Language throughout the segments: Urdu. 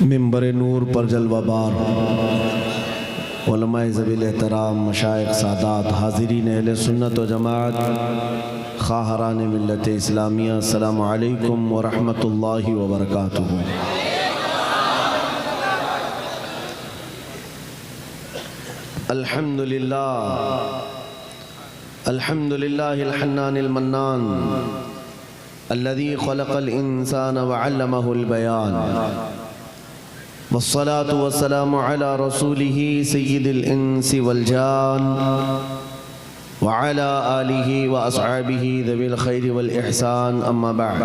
منبر نور پر جلوہ بار علماء ذویل احترام، مشائخ، سادات، حاضرین اہل سنت و جماعت، خواہران ملت اسلامیہ، السلام علیکم ورحمۃ اللہ وبرکاتہ۔ الحمد للہ الحنان المنان الذي خلق الإنسان وعلمه البيان، والصلاة والسلام على رسوله سيد الإنس والجان وعلى آله وأصحابه ذوي الخير والإحسان، أما بعد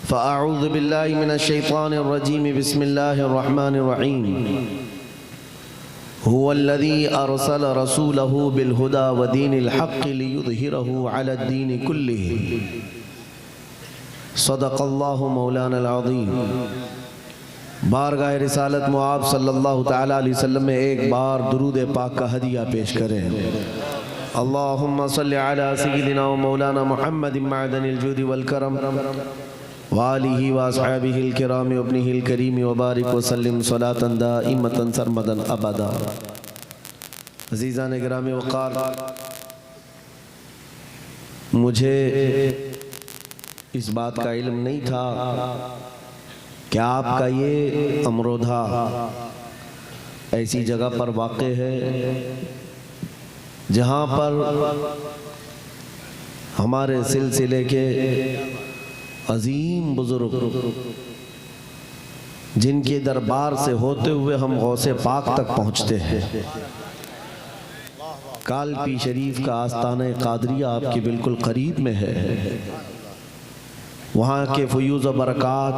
فأعوذ بالله من الشيطان الرجيم، بسم الله الرحمن الرحيم۔ هو الذي أرسل رسوله بالهدى ودين الحق ليظهره على الدين كله، صدق الله مولانا العظيم۔ بارگاہ رسالت معاب صلی اللہ تعالیٰ علیہ وسلم میں ایک بار درود پاک کا ہدیہ پیش کریں۔ اللہم صلی علی سیدنا و مولانا محمد معدن الجود والکرم وآلہ واصحابہ الکرام وابنہ الکریم وبارک وسلم صلاة دائمتا سرمدا ابدا۔ عزیزان گرامی وقار، مجھے اس بات کا علم نہیں تھا کہ آپ کا یہ امرودھا ایسی جگہ پر واقع ہے جہاں پر ہمارے سلسلے کے عظیم بزرگ جن کے دربار سے ہوتے ہوئے ہم غوث پاک تک پہنچتے ہیں، کالپی شریف کا آستانہ قادریہ آپ کے بالکل قریب میں ہے، وہاں کے فیوز و برکات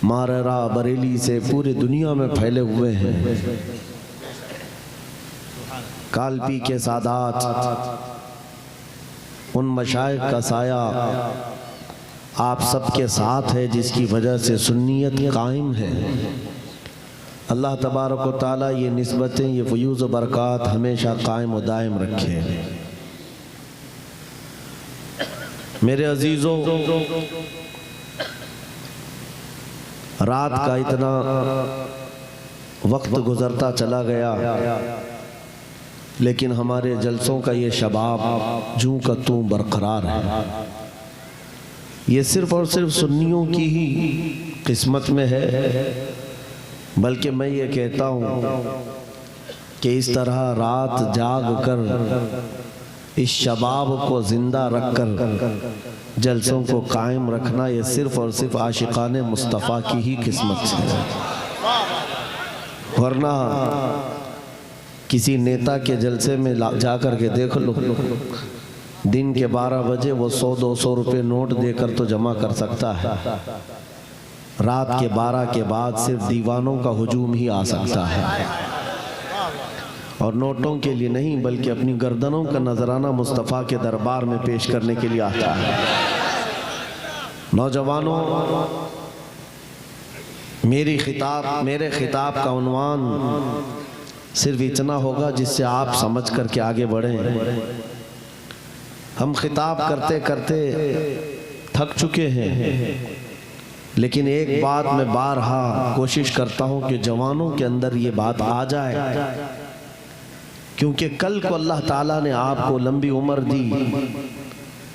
ماررہ بریلی سے پوری دنیا میں پھیلے ہوئے ہیں۔ کالپی کے سادات، ان مشائخ کا سایہ آپ سب کے ساتھ ہے، جس کی وجہ سے سنیت قائم ہے۔ اللہ تبارک و تعالیٰ یہ نسبتیں، یہ فیوز و برکات ہمیشہ قائم و دائم رکھے۔ میرے عزیزوں، رات کا اتنا وقت گزرتا چلا گیا، لیکن ہمارے جلسوں کا یہ شباب جوں کا توں برقرار ہے۔ یہ صرف اور صرف سنیوں کی ہی قسمت میں ہے، بلکہ میں یہ کہتا ہوں کہ اس طرح رات جاگ کر اس شباب کو زندہ رکھ کر جلسوں کو قائم رکھنا، یہ صرف اور صرف عاشقان مصطفیٰ کی ہی قسمت ہے۔ ورنہ کسی نیتا کے جلسے میں جا کر کے دیکھ لو، دن کے 12 بجے وہ 100-200 روپے نوٹ دے کر تو جمع کر سکتا ہے، رات کے 12 کے بعد صرف دیوانوں کا ہجوم ہی آ سکتا ہے، اور نوٹوں کے لیے نہیں بلکہ اپنی گردنوں کا نذرانہ مصطفیٰ کے دربار میں پیش کرنے کے لیے آتا ہے۔ نوجوانوں، میرے خطاب کا عنوان صرف اتنا ہوگا جس سے آپ سمجھ کر کے آگے بڑھیں۔ ہم خطاب کرتے کرتے تھک چکے ہیں، لیکن ایک بات میں بارہا کوشش کرتا ہوں کہ جوانوں کے اندر یہ بات آ جائے، کیونکہ کل کو اللہ تعالیٰ نے آپ کو لمبی عمر دی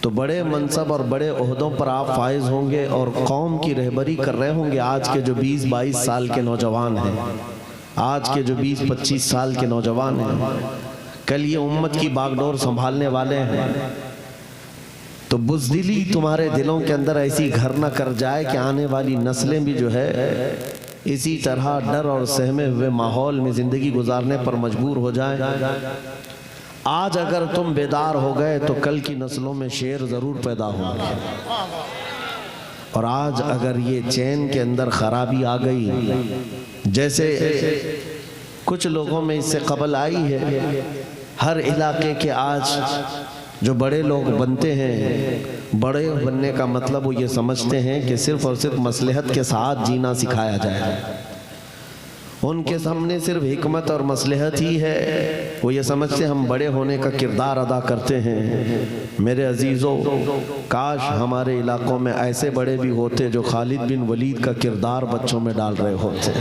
تو بڑے منصب اور بڑے عہدوں پر آپ فائز ہوں گے، اور قوم کی رہبری کر رہے ہوں گے۔ آج کے جو 20-22 سال کے نوجوان ہیں، آج کے جو 20-25 سال کے نوجوان ہیں، کل یہ امت کی باغ ڈور سنبھالنے والے ہیں۔ تو بزدلی تمہارے دلوں کے اندر ایسی گھر نہ کر جائے کہ آنے والی نسلیں بھی جو ہے اسی طرح ڈر اور سہمے ہوئے ماحول میں زندگی گزارنے پر مجبور ہو جائیں۔ آج اگر تم بیدار ہو گئے تو کل کی نسلوں میں شیر ضرور پیدا ہوں گے، اور آج اگر یہ چین کے اندر خرابی آ گئی، جیسے کچھ لوگوں میں اس سے قبل آئی ہے، ہر علاقے کے آج جو بڑے لوگ بنتے ہیں، بڑے بننے کا مطلب وہ یہ سمجھتے ہیں کہ صرف اور صرف مصلحت کے ساتھ جینا سکھایا جائے، ان کے سامنے صرف حکمت اور مصلحت ہی ہے، وہ یہ سمجھتے ہم بڑے ہونے کا کردار ادا کرتے ہیں۔ میرے عزیزو، کاش ہمارے علاقوں میں ایسے بڑے بھی ہوتے جو خالد بن ولید کا کردار بچوں میں ڈال رہے ہوتے۔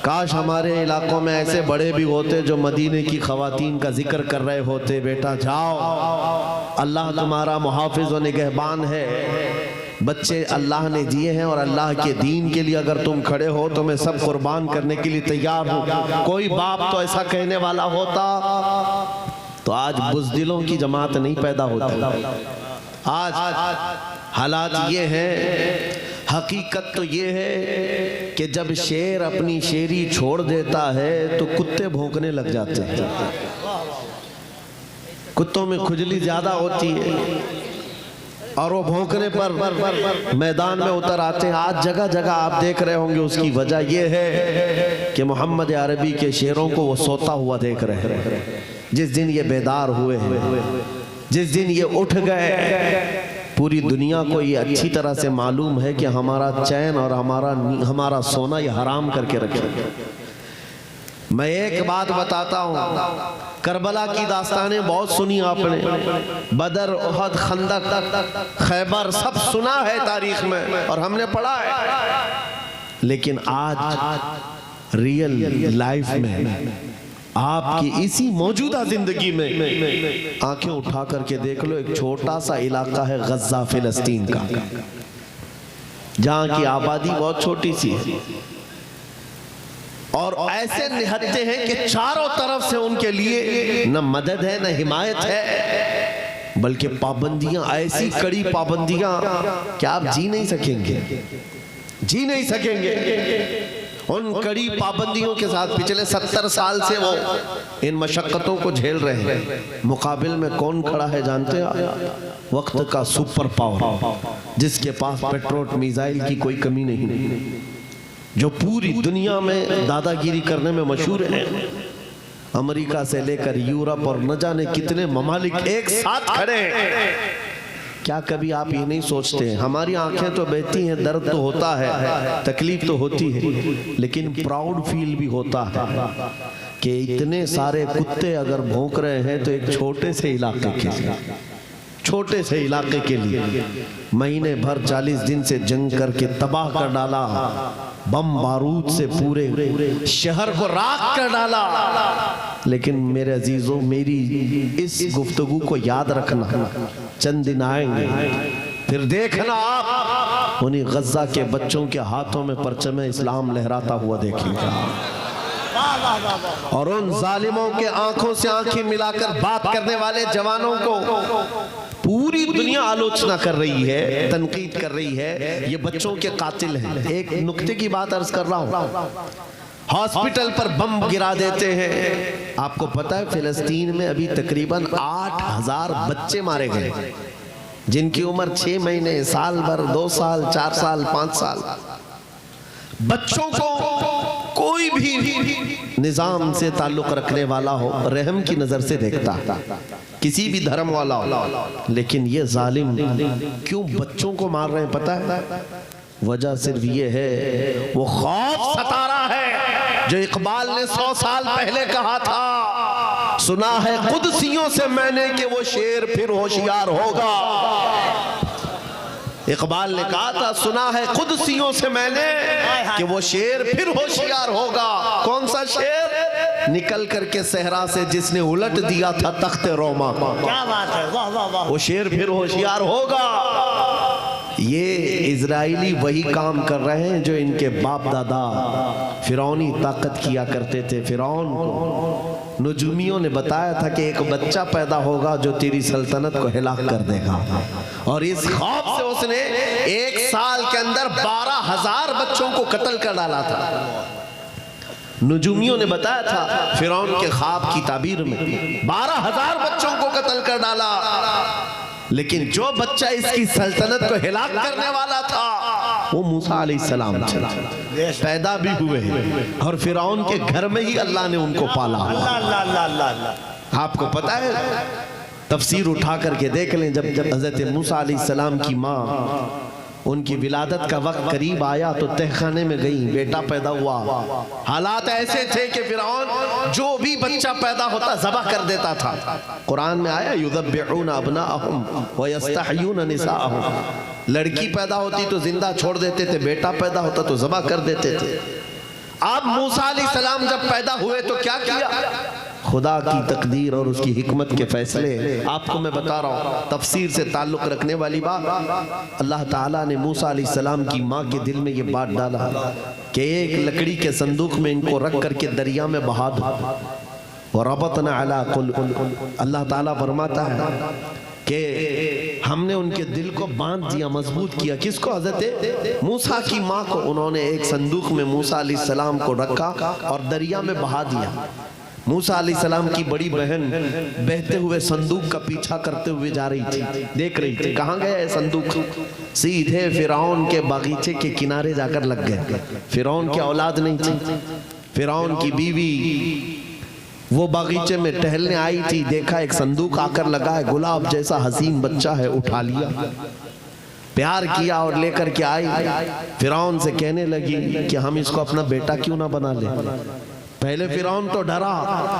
کاش ہمارے علاقوں میں ایسے بڑے بھی ہوتے جو مدینے کی خواتین کا ذکر کر رہے ہوتے، بیٹا جاؤ، اللہ تمہارا محافظ و نگہبان ہے، بچے اللہ نے دیے ہیں اور اللہ کے دین کے لیے اگر تم کھڑے ہو تو میں سب قربان کرنے کے لیے تیار ہوں۔ کوئی باپ تو ایسا کہنے والا ہوتا تو آج بزدلوں کی جماعت نہیں پیدا ہوتی۔ آج حالات یہ ہیں، حقیقت تو یہ ہے کہ جب شیر اپنی شیری چھوڑ دیتا ہے تو کتے بھونکنے لگ جاتے ہیں، کتوں میں کھجلی زیادہ ہوتی ہے اور وہ بھونکنے پر میدان میں اتر آتے ہیں۔ آج جگہ جگہ آپ دیکھ رہے ہوں گے، اس کی وجہ یہ ہے کہ محمد عربی کے شیروں کو وہ سوتا ہوا دیکھ رہے ہیں۔ جس دن یہ بیدار ہوئے ہیں، جس دن یہ اٹھ گئے، پوری دنیا کو یہ اچھی طرح سے معلوم ہے کہ ہمارا چین اور ہمارا سونا یہ حرام کر کے رکھے۔ میں ایک بات بتاتا ہوں، کربلا کی داستانیں بہت سنی آپ نے، بدر، احد، خندق، خیبر سب سنا ہے تاریخ میں اور ہم نے پڑھا ہے، لیکن آج ریئل لائف میں آپ کی اسی موجودہ زندگی میں آنکھیں اٹھا کر کے دیکھ لو، ایک چھوٹا سا علاقہ ہے غزہ فلسطین کا، جہاں کی آبادی بہت چھوٹی سی ہے اور ایسے نہتے ہیں کہ چاروں طرف سے ان کے لیے نہ مدد ہے نہ حمایت ہے، بلکہ پابندیاں، ایسی کڑی پابندیاں کہ آپ جی نہیں سکیں گے، جی نہیں سکیں گے۔ ان کڑی پابندیوں کے ساتھ پچھلے 70 سال سے وہ ان مشقتوں کو جھیل رہے ہیں۔ مقابل میں کون کھڑا ہے جانتے ہیں؟ وقت کا سپر پاور، جس کے پاس پیٹروٹ میزائل کی کوئی کمی نہیں، جو پوری دنیا میں دادا گیری کرنے میں مشہور ہیں۔ امریکہ سے لے کر یورپ اور نہ جانے کتنے ممالک ایک ساتھ کھڑے ہیں۔ کیا کبھی آپ یہ نہیں سوچتے ہیں؟ ہماری آنکھیں تو بہتی ہیں، درد تو ہوتا ہے، تکلیف تو ہوتی ہے، لیکن پراؤڈ فیل بھی ہوتا ہے کہ اتنے سارے کتے اگر بھونک رہے ہیں تو ایک چھوٹے سے علاقے کے لیے مہینے بھر 40 دن سے جنگ کر کے تباہ کر ڈالا، بم بارود سے پورے شہر کو راکھ کر ڈالا۔ لیکن میرے عزیزوں، میری اس گفتگو کو یاد رکھنا، چند دن آئیں گے پھر دیکھنا آپ انہی غزہ کے بچوں کے ہاتھوں میں پرچم اسلام لہراتا ہوا دیکھیں گا، اور ان ظالموں کے آنکھوں سے آنکھیں ملا کر بات کرنے والے جوانوں کو پوری دنیا آلوچنا کر رہی ہے، تنقید کر رہی ہے، یہ بچوں کے قاتل ہیں۔ ایک نکتے کی بات عرض کر رہا ہوں، ہاسپٹل پر بم گرا دیتے ہیں۔ آپ کو پتا ہے فلسطین میں ابھی تقریباً 8000 بچے مارے گئے، جن کی عمر 6 مہینے، سال بھر، 2 سال، 4 سال، 5 سال۔ بچوں کو کوئی بھی نظام سے تعلق رکھنے والا ہو رحم کی نظر سے دیکھتا، کسی بھی دھرم والا ہو، لیکن یہ ظالم کیوں بچوں کو مار رہے ہیں پتا ہے؟ وجہ صرف یہ ہے، وہ خوف ستا رہا ہے جو اقبال نے 100 سال پہلے کہا تھا، سنا ہے قدسیوں سے میں نے کہ وہ شیر پھر ہوشیار ہوگا۔ اقبال نے کہا تھا، سنا ہے قدسیوں سے میں نے کہ وہ شیر پھر ہوشیار ہوگا۔ کون سا شیر؟ نکل کر کے صحرا سے جس نے الٹ دیا تھا تخت روما، کیا بات ہے، واہ واہ واہ، وہ شیر پھر ہوشیار ہوگا۔ یہ اسرائیلی وہی کام کر رہے ہیں جو ان کے باپ دادا فرعونی طاقت کیا کرتے تھے۔ فرعون کو نجومیوں نے بتایا تھا کہ ایک بچہ پیدا ہوگا جو تیری سلطنت کو ہلاک کر دے گا، اور اس خوف سے اس نے 1 سال کے اندر 12,000 بچوں کو قتل کر ڈالا تھا۔ نجومیوں نے بتایا تھا فرعون کے خواب کی تعبیر میں 12,000 بچوں کو قتل کر ڈالا، لیکن جو بچہ اس کی سلطنت کو ہلاک کرنے والا تھا وہ موسیٰ علیہ السلام تھے، پیدا بھی ہوئے اور فرعون کے گھر میں ہی اللہ نے ان کو پالا۔ آپ کو پتا ہے، تفسیر اٹھا کر کے دیکھ لیں، جب حضرت موسیٰ علیہ السلام کی ماں ان کی ولادت کا وقت قریب آیا تو تہخانے میں گئیں، بیٹا پیدا ہوا۔ حالات ایسے تھے کہ فرعون جو بھی بچہ پیدا ہوتا ذبح کر دیتا تھا۔ قرآن میں آیا یذبحون ابناءہم ویستحیون نساءہم، لڑکی پیدا ہوتی تو زندہ چھوڑ دیتے تھے، بیٹا پیدا ہوتا تو ذبح کر دیتے تھے۔ اب موسیٰ علیہ السلام جب پیدا ہوئے تو کیا کیا؟ خدا کی تقدیر اور اس کی حکمت کے فیصلے آپ کو میں بتا رہا ہوں، تفسیر سے تعلق رکھنے والی بات۔ اللہ تعالیٰ نے موسیٰ علیہ السلام کی ماں کے دل میں یہ بات ڈالا کہ ایک لکڑی کے صندوق میں ان کو رکھ کر کے دریا میں بہا دو۔ وَرَبَطْنَا عَلَىٰ قُلُوبِهِمْ، اللہ تعالیٰ فرماتا ہے کہ ہم نے ان کے دل کو باندھ دیا، مضبوط کیا۔ کس کو؟ حضرت موسیٰ کی ماں کو۔ انہوں نے ایک صندوق میں موسیٰ علیہ السلام کو رکھا اور دریا میں بہا دیا۔ موسیٰ علیہ السلام کی بڑی بہن بہتے ہوئے صندوق کا پیچھا کرتے ہوئے جا رہی تھی، دیکھ رہی تھی کہاں گیا ہے صندوق؟ سیدھے فرعون کے باغیچے کے کنارے جا کر لگ گئے۔ فرعون کی اولاد نہیں تھی، فرعون کی بیوی وہ باغیچے میں ٹہلنے آئی تھی، دیکھا ایک صندوق آ کر لگا ہے، گلاب جیسا حسین بچہ ہے، اٹھا لیا، پیار کیا اور لے کر کے آئی۔ فرعون سے کہنے لگی کہ ہم اس کو اپنا بیٹا کیوں نہ بنا لیں۔ پہلے فرعون تو ڈرا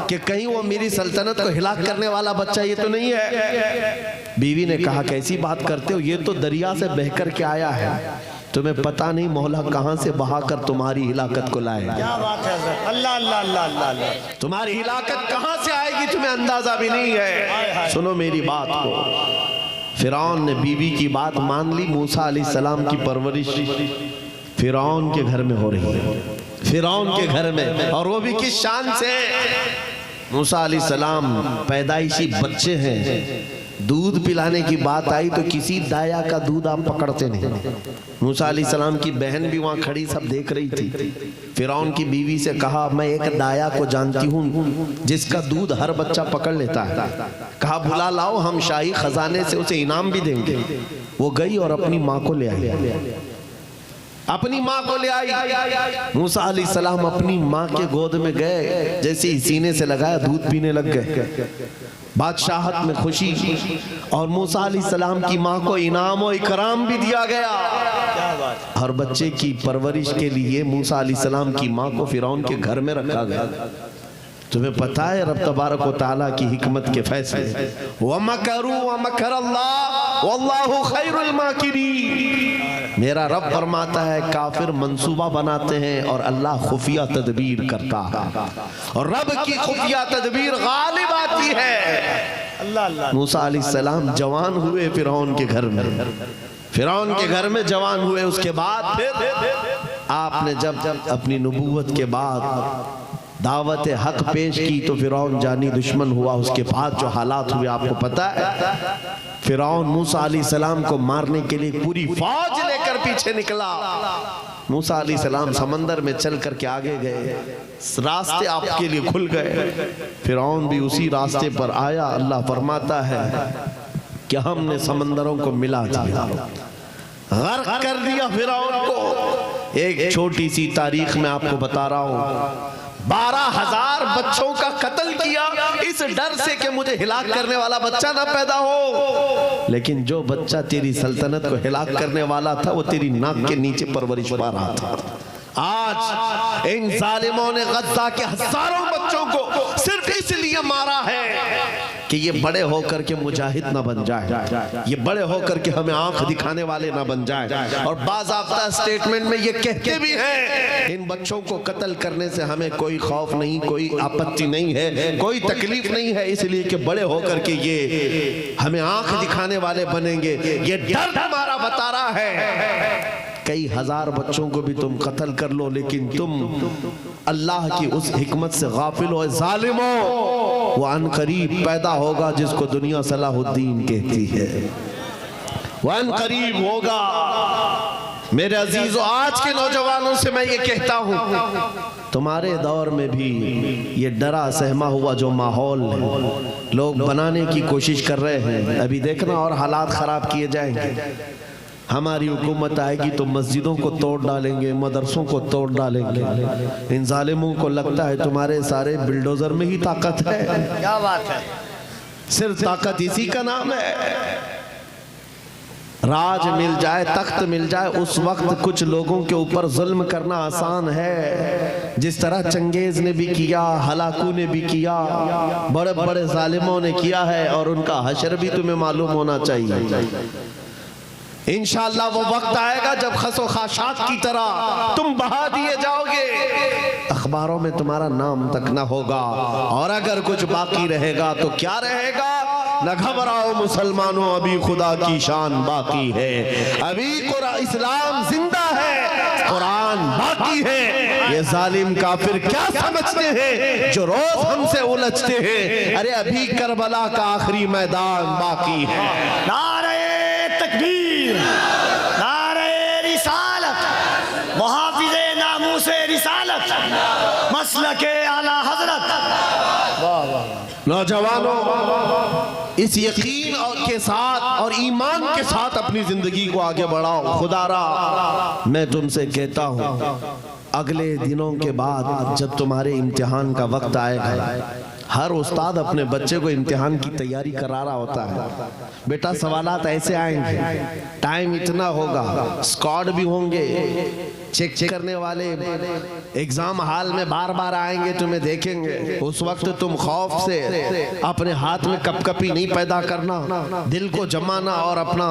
کہ کہیں وہ میری سلطنت کو ہلاک کرنے والا بچہ یہ تو نہیں ہے۔ بیوی نے کہا کیسی بات کرتے ہو، یہ تو دریا سے بہہ کر کے آیا ہے، تمہیں پتہ نہیں مولا کہاں سے بہا کر تمہاری ہلاکت کو لائے گا۔ کیا بات ہے حضرت، اللہ اللہ اللہ اللہ اللہ، تمہاری ہلاکت کہاں سے آئے گی تمہیں اندازہ بھی نہیں ہے۔ سنو میری بات کو۔ فرعون نے بیوی کی بات مان لی۔ موسیٰ علیہ السلام کی پرورش فرعون کے گھر میں ہو رہی ہے، فرعون کے گھر میں، اور وہ بھی کس شان سے؟ موسیٰ علیہ السلام پیدائشی بچے ہیں، دودھ پلانے کی بات آئی تو کسی دایا کا دودھ آپ پکڑتے نہیں۔ موسیٰ علیہ السلام کی بہن بھی وہاں کھڑی سب دیکھ رہی تھی۔ فرعون کی بیوی سے کہا میں ایک دایا کو جانتی ہوں جس کا دودھ ہر بچہ پکڑ لیتا ہے، کہا بلا لاؤ، ہم شاہی خزانے سے اسے انعام بھی دیں گے۔ وہ گئی اور اپنی ماں کو لے آئی، اپنی ماں کو لے آئی۔ موسیٰ علیہ السلام اپنی ماں کے گود میں گئے، جیسے ہی سینے سے لگایا دودھ پینے لگ گئے۔ بادشاہت میں خوشی، اور موسیٰ علیہ السلام کی ماں کو انعام و اکرام بھی دیا گیا۔ ہر بچے کی پرورش کے لیے موسیٰ علیہ السلام کی ماں کو فرعون کے گھر میں رکھا گیا۔ تمہیں پتہ ہے رب تبارک و تعالیٰ کی حکمت کے فیصلے۔ وَمَكَرُوا وَمَكَرَ اللَّهُ وَاللَّهُ خَيْرُ الْمَاكِرِينَ، میرا رب فرماتا ہے کافر منصوبہ بناتے ہیں اور اللہ خفیہ تدبیر کرتا ہے، اور رب کی خفیہ تدبیر غالب آتی ہے۔ اللہ اللہ۔ موسیٰ علیہ السلام جوان ہوئے فرعون کے گھر میں، فرعون کے گھر میں جوان ہوئے۔ اس کے بعد پھر آپ نے جب اپنی نبوت کے بعد دعوت حق پیش کی تو فرعون جانی دشمن ہوا۔ اس کے بعد جو حالات ہوئے آپ کو پتہ ہے، فرعون موسیٰ علیہ السلام کو مارنے کے لیے پوری فوج لے کر پیچھے نکلا۔ موسیٰ علیہ السلام سمندر میں چل کر کے آگے گئے، راستے آپ کے لیے کھل گئے، فرعون بھی اسی راستے پر آیا۔ اللہ فرماتا ہے کہ ہم نے سمندروں کو ملا دیا، غرق کر دیا فرعون کو۔ ایک چھوٹی سی تاریخ میں آپ کو بتا رہا ہوں، 12,000 بچوں کا قتل کیا اس ڈر سے کہ مجھے ہلاک کرنے والا بچہ نہ پیدا ہو، لیکن جو بچہ تیری سلطنت کو ہلاک کرنے والا تھا وہ تیری ناک کے نیچے پرورش پا رہا تھا۔ آج ان ظالموں نے غزہ کے ہزاروں بچوں کو صرف اس لیے مارا ہے کہ یہ بڑے ہو کر کے مجاہد نہ بن جائے، یہ بڑے ہو کر کے ہمیں آنکھ دکھانے والے نہ بن جائے۔ اور باضابطہ سٹیٹمنٹ میں یہ کہتے بھی ہیں ان بچوں کو قتل کرنے سے ہمیں کوئی خوف نہیں، کوئی آپتی نہیں ہے، کوئی تکلیف نہیں ہے، اس لیے کہ بڑے ہو کر کے یہ ہمیں آنکھ دکھانے والے بنیں گے۔ یہ ڈر ہمارا بتا رہا ہے کئی ہزار بچوں کو بھی تم قتل کر لو، لیکن تم اللہ کی اس حکمت سے غافل ہو۔ ظالموں، وہ ان قریب پیدا ہوگا جس کو دنیا صلاح الدین کہتی ہے، وہ ان قریب ہوگا۔ میرے عزیزو، آج کے نوجوانوں سے میں یہ کہتا ہوں، تمہارے دور میں بھی یہ ڈرا سہما ہوا جو ماحول ہے لوگ بنانے کی کوشش کر رہے ہیں، ابھی دیکھنا اور حالات خراب کیے جائیں گے۔ ہماری حکومت آئے گی تو مسجدوں کو توڑ ڈالیں گے، مدرسوں کو توڑ ڈالیں گے۔ ان ظالموں کو لگتا ہے تمہارے سارے بلڈوزر میں ہی طاقت ہے، کیا بات ہے، صرف طاقت اسی کا نام ہے۔ راج مل جائے، تخت مل جائے، اس وقت کچھ لوگوں کے اوپر ظلم کرنا آسان ہے، جس طرح چنگیز نے بھی کیا، ہلاکو نے بھی کیا، بڑے بڑے ظالموں نے کیا ہے، اور ان کا حشر بھی تمہیں معلوم ہونا چاہیے۔ انشاءاللہ وہ وقت آئے گا جب خس و خاشاک کی طرح تم بہا دیے جاؤ گے، اخباروں میں تمہارا نام تک نہ ہوگا، اور اگر کچھ باقی رہے گا تو کیا رہے گا؟ نہ گھبراؤ مسلمانوں، ابھی خدا کی شان باقی ہے، ابھی اسلام زندہ ہے، قرآن باقی ہے۔ یہ ظالم کافر کیا سمجھتے ہیں جو روز ہم سے الجھتے ہیں؟ ارے ابھی کربلا کا آخری میدان باقی ہے۔ نعرہ تکبیر، نعرہ رسالت، محافظ ناموس رسالت، مسلک اعلی حضرت۔ نوجوانوں، اس یقین کے ساتھ اور ایمان کے ساتھ اپنی زندگی کو آگے بڑھاؤ۔ خدا را میں تم سے کہتا ہوں، اگلے دنوں کے بعد جب تمہارے امتحان کا وقت آئے گا، ہر استاد اپنے بچے کو امتحان کی تیاری کرا رہا ہوتا ہے، بیٹا سوالات ایسے آئیں گے، ٹائم اتنا ہوگا، اسکواڈ بھی ہوں گے، چیک کرنے والے ایگزام حال میں بار بار آئیں گے، تمہیں دیکھیں گے۔ اس وقت تم خوف سے اپنے ہاتھ میں کپ کپی نہیں پیدا کرنا، دل کو جمانا اور اپنا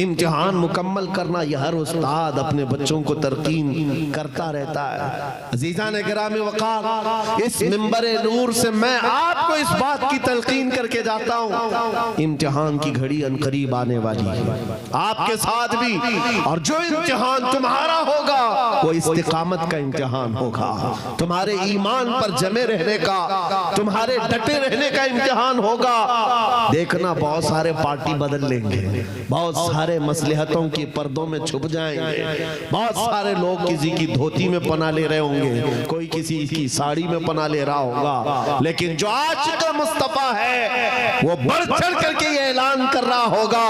امتحان مکمل کرنا، یہ ہر استاد اپنے بچوں کو تلقین کرتا رہتا ہے۔ عزیزان گرامی وقار، اس منبر نور سے میں آپ کو اس بات کی تلقین کر کے جاتا ہوں، امتحان کی گھڑی عنقریب آنے والی ہے، آپ کے ساتھ بھی، اور جو امتحان تمہارا ہوگا وہ استقامت کا امتحان ہوگا، تمہارے ایمان پر جمے رہنے کا، تمہارے ڈٹے رہنے کا امتحان ہوگا۔ دیکھنا بہت سارے پارٹی بدل لیں گے، بہت سارے مصلحتوں کی پردوں میں چھپ جائیں گے، بہت سارے لوگ کسی کی دھوتی میں پناہ لے رہے ہوں گے، کوئی کسی کی ساڑی میں پناہ لے رہا ہوگا، لیکن جو عاشق مصطفیٰ ہے وہ بڑھ چڑھ کر کے یہ اعلان کر رہا ہوگا،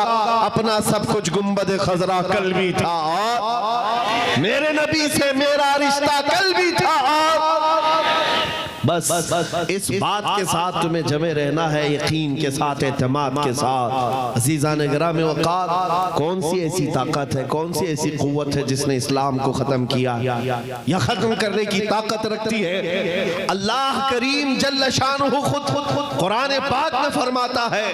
اپنا سب کچھ گنبد خضرا کل بھی تھا، میرے نبی سے میرا رشتہ کل بھی تھا۔ بس اس بات کے ساتھ تمہیں جمے رہنا ہے، یقین کے ساتھ، اعتماد کے ساتھ۔ عزیزان گرامی وقار، کون سی ایسی طاقت ہے، کون سی ایسی قوت ہے جس نے اسلام کو ختم کیا یا ختم کرنے کی طاقت رکھتی ہے؟ اللہ کریم جل شانہ خود قرآن پاک میں فرماتا ہے،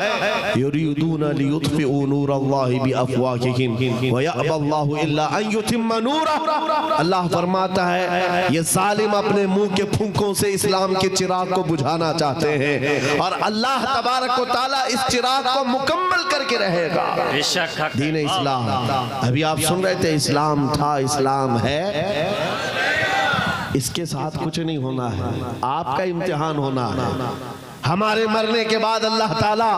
یریدون لیطفئوا نور اللہ بافواہہم ویأبی اللہ الا ان یتم نورہ۔ اللہ فرماتا ہے یہ ظالم اپنے منہ کے پھونکوں سے اسلام کے چراغ کو بجھانا چاہتے ہیں، اور اللہ تبارک و تعالیٰ اس چراغ کو مکمل کر کے رہے گا۔ دین اسلام، ابھی آپ سن رہے تھے، اسلام تھا، اسلام ہے، اس کے ساتھ کچھ نہیں ہونا ہے، آپ کا امتحان ہونا ہے۔ ہمارے مرنے کے بعد اللہ تعالیٰ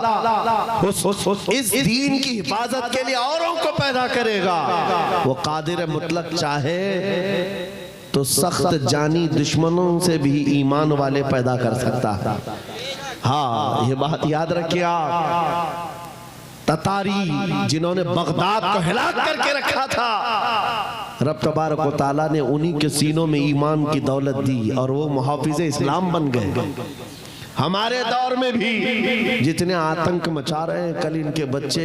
اس دین کی حفاظت کے لیے اوروں کو پیدا کرے گا۔ وہ قادر مطلق چاہے تو سخت جانی دشمنوں سے بھی ایمان والے پیدا کر سکتا ہے۔ ہاں، یہ بات یاد رکھیں آپ، تتاری جنہوں نے بغداد کو ہلاک کر کے رکھا تھا، رب تبارک و تعالیٰ نے انہی کے سینوں میں ایمان کی دولت دی اور وہ محافظ اسلام بن گئے۔ ہمارے دور میں بھی جتنے آتنک مچا رہے ہیں، کل ان کے بچے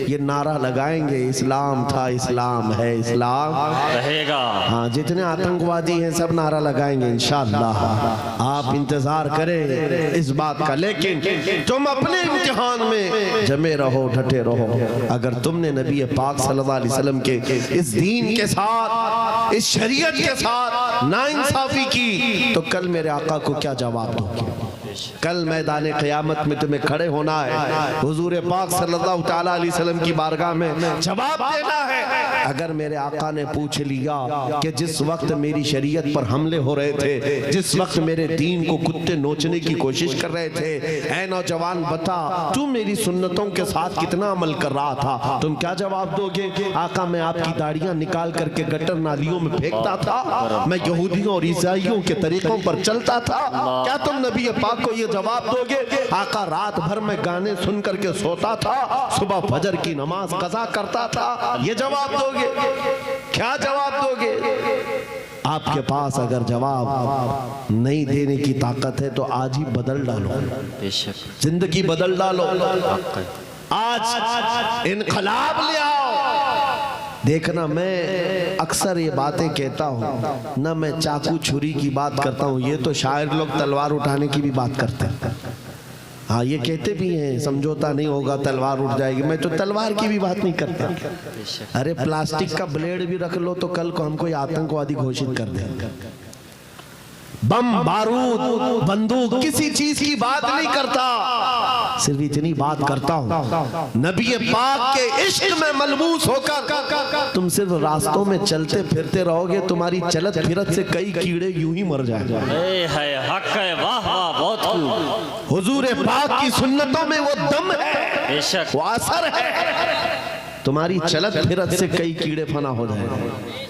یہ نعرہ لگائیں گے، اسلام تھا، اسلام ہے، اسلام رہے گا۔ ہاں، جتنے آتنکوادی ہیں سب نعرہ لگائیں گے انشاءاللہ، آپ انتظار کریں اس بات کا۔ لیکن تم اپنے امتحان میں جمے رہو، ڈٹے رہو۔ اگر تم نے نبی پاک صلی اللہ علیہ وسلم کے اس دین کے ساتھ، اس شریعت کے ساتھ ناانصافی کی تو کل میرے آقا کو کیا جواب دو گے؟ کل میدان قیامت میں تمہیں کھڑے ہونا ہے، حضور پاک صلی اللہ تعالیٰ علیہ وسلم کی بارگاہ میں جواب دینا ہے۔ اگر میرے آقا نے پوچھ لیا کہ جس وقت میری شریعت پر حملے ہو رہے تھے، جس وقت میرے دین کو کتے نوچنے کی کوشش کر رہے تھے، اے نوجوان بتا تو میری سنتوں کے ساتھ کتنا عمل کر رہا تھا، تم کیا جواب دو گے؟ آقا میں آپ کی داڑیاں نکال کر کے گٹر نالیوں میں پھینکتا تھا، میں یہودیوں اور عیسائیوں کے طریقوں پر چلتا تھا، کیا تم نبی پاک کو یہ جواب دو گے؟ آقا رات بھر میں گانے سن کر کے سوتا تھا، صبح فجر کی نماز قضا کرتا تھا، یہ جواب دو گے؟ کیا جواب دو گے؟ آپ کے پاس اگر جواب نہیں دینے کی طاقت ہے تو آج ہی بدل ڈالو، زندگی بدل ڈالو، آج انقلاب لے آؤ، دیکھنا میں اکثر یہ باتیں کہتا ہوں، نہ میں چاقو چھری کی بات کرتا ہوں، یہ تو شاعر لوگ تلوار اٹھانے کی بھی بات کرتے ہیں، ہاں یہ کہتے بھی ہیں سمجھوتا نہیں ہوگا تلوار اٹھ جائے گی، میں تو تلوار کی بھی بات نہیں کرتا۔ ارے پلاسٹک کا بلیڈ بھی رکھ لو تو کل کو ہم کوئی آتنکوادی گھوشت کر دیں، بم بارود بندوق کسی چیز کی بات نہیں کرتا، صرف اتنی بات کرتا ہوں نبی پاک کے عشق میں ملبوس ہو کر تم صرف راستوں میں چلتے پھرتے رہو گے، تمہاری چلت پھرت سے کئی کیڑے یوں ہی مر جائیں گے۔ اے ہے حق ہے، واہ واہ بہت خوب۔ حضور پاک کی سنتوں میں وہ دم ہے، بے شک وہ اثر ہے، تمہاری چلت پھرت سے کئی کیڑے فنا ہو جائیں گے۔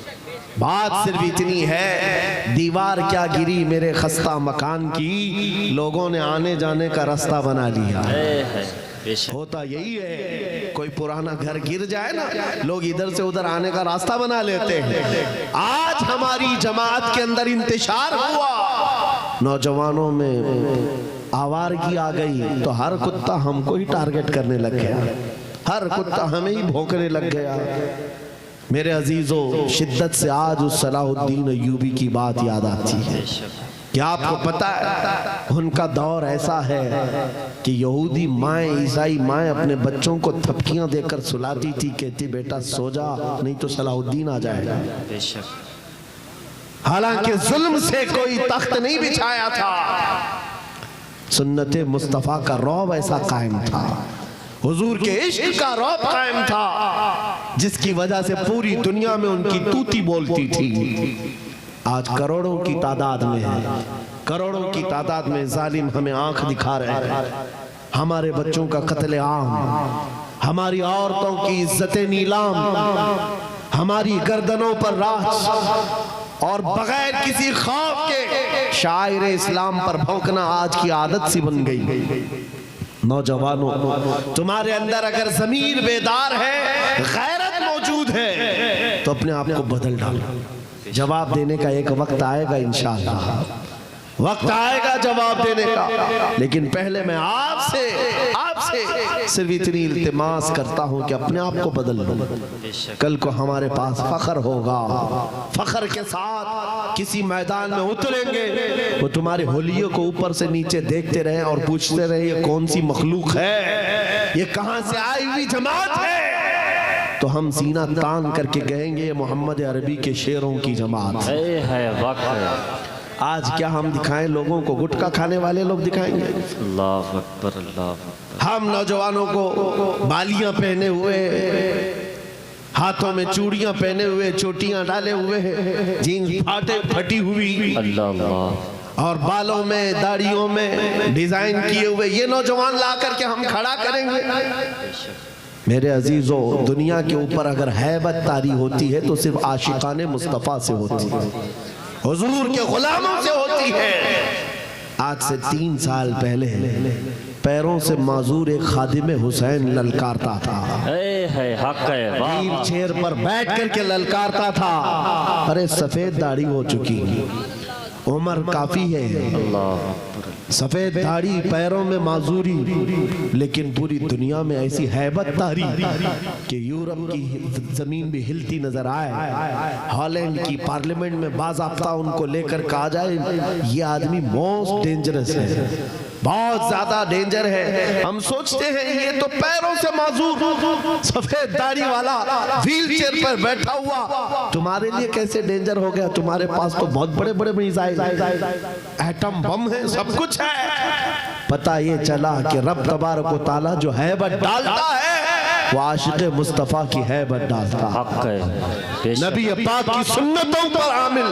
بات صرف اتنی ہے، دیوار کیا گری میرے خستہ مکان کی، لوگوں نے آنے جانے کا راستہ بنا لیا۔ اے ہے بے شک ہوتا یہی ہے، کوئی پرانا گھر گر جائے نا، لوگ ادھر سے ادھر آنے کا راستہ بنا لیتے ہیں۔ آج ہماری جماعت کے اندر انتشار ہوا، نوجوانوں میں آوارگی آ گئی تو ہر کتا ہم کو ہی ٹارگٹ کرنے لگ گیا، ہر کتا ہمیں ہی بھونکنے لگ گیا۔ میرے عزیزو، شدت سے آج اس صلاح الدین ایوبی کی بات یاد آتی ہے۔ کیا آپ کو پتا ہے ان کا دور ایسا ہے کہ یہودی مائیں عیسائی مائیں اپنے بچوں کو تھپکیاں دے کر سلاتی تھی، کہتی بیٹا سو جا نہیں تو صلاح الدین آ جائے گا۔ بے شک حالانکہ ظلم سے کوئی تخت نہیں بچھایا تھا، سنت مصطفیٰ کا رعب ایسا قائم تھا، حضور کے عشق کا رعب قائم تھا، جس کی وجہ سے پوری دنیا میں ان کی توتی بولتی تھی۔ آج کروڑوں کی تعداد میں ہے، کروڑوں کی تعداد میں ظالم ہمیں آنکھ دکھا رہے ہیں، ہمارے بچوں کا قتل عام، ہماری عورتوں کی عزت نیلام، ہماری گردنوں پر راج، اور بغیر کسی خوف کے شاعر اسلام پر بھونکنا آج کی عادت سی بن گئی۔ نوجوانوں، تمہارے اندر اگر ضمیر بیدار ہے، غیرت موجود ہے تو اپنے آپ کو بدل ڈالو، جواب دینے کا ایک وقت آئے گا انشاءاللہ، وقت آئے گا جواب دینے کا، لیکن پہلے میں آپ سے صرف اتنی التماس کرتا ہوں کہ اپنے آپ کو بدل لو۔ کل کو ہمارے پاس فخر ہوگا، فخر کے ساتھ کسی میدان میں اتریں گے، وہ تمہارے ہولیوں کو اوپر سے نیچے دیکھتے رہیں اور پوچھتے رہیں یہ کون سی مخلوق ہے، یہ کہاں سے آئی ہوئی جماعت ہے، تو ہم سینہ تان کر کے کہیں گے یہ محمد عربی کے شعروں کی جماعت ہے۔ اے ہے وقت ہے۔ آج کیا ہم دکھائیں لوگوں کو؟ گٹکا کھانے والے لوگ دکھائیں گے؟ اللہ اکبر اللہ اکبر۔ ہم نوجوانوں کو بالیاں پہنے ہوئے، ہاتھوں میں چوڑیاں پہنے ہوئے، چوٹیاں ڈالے ہوئے، جینز پھٹی ہوئی، اللہ اللہ، اور بالوں میں داڑھیوں میں ڈیزائن کیے ہوئے، یہ نوجوان لا کر کے ہم کھڑا کریں گے۔ میرے عزیزو، دنیا کے اوپر اگر ہیبت طاری ہوتی ہے تو صرف عاشقان مصطفیٰ سے ہوتی ہے، حضور کے غلاموں سے ہوتی ہے۔ آج سے 3 سال پہلے پیروں سے معذور ایک خادم حسین للکارتا تھا، اے ہے حق ہے، واہ ویل واہ۔ چیئر پر بیٹھ کر کے للکارتا تھا، ارے سفید داڑھی ہو چکی، عمر کافی ہے، اللہ اکبر، سفید داڑھی، پیروں میں معذوری، لیکن پوری دنیا میں ایسی ہیبت طاری کہ یورپ کی زمین بھی ہلتی نظر آئے، ہالینڈ کی پارلیمنٹ میں باضابطہ ان کو لے کر کہا جائے یہ آدمی موسٹ ڈینجرس ہے، بہت زیادہ ڈینجر ہے۔ ہم سوچتے ہیں یہ تو پیروں سے معذور سفید داڑھی والا ویل چیئر پر بیٹھا ہوا تمہارے لیے کیسے ڈینجر ہو گیا؟ تمہارے پاس تو بہت بڑے بڑے میزائل، ایٹم بم ہے، سب کچھ ہے۔ پتہ یہ چلا کہ رب تبارک و تعالیٰ جو ہیبت ڈالتا ہے وہ عاشق مصطفیٰ کی ہیبت ڈالتا ہے، حق ہے، بے شک۔ نبی پاک کی سنتوں پر عامل۔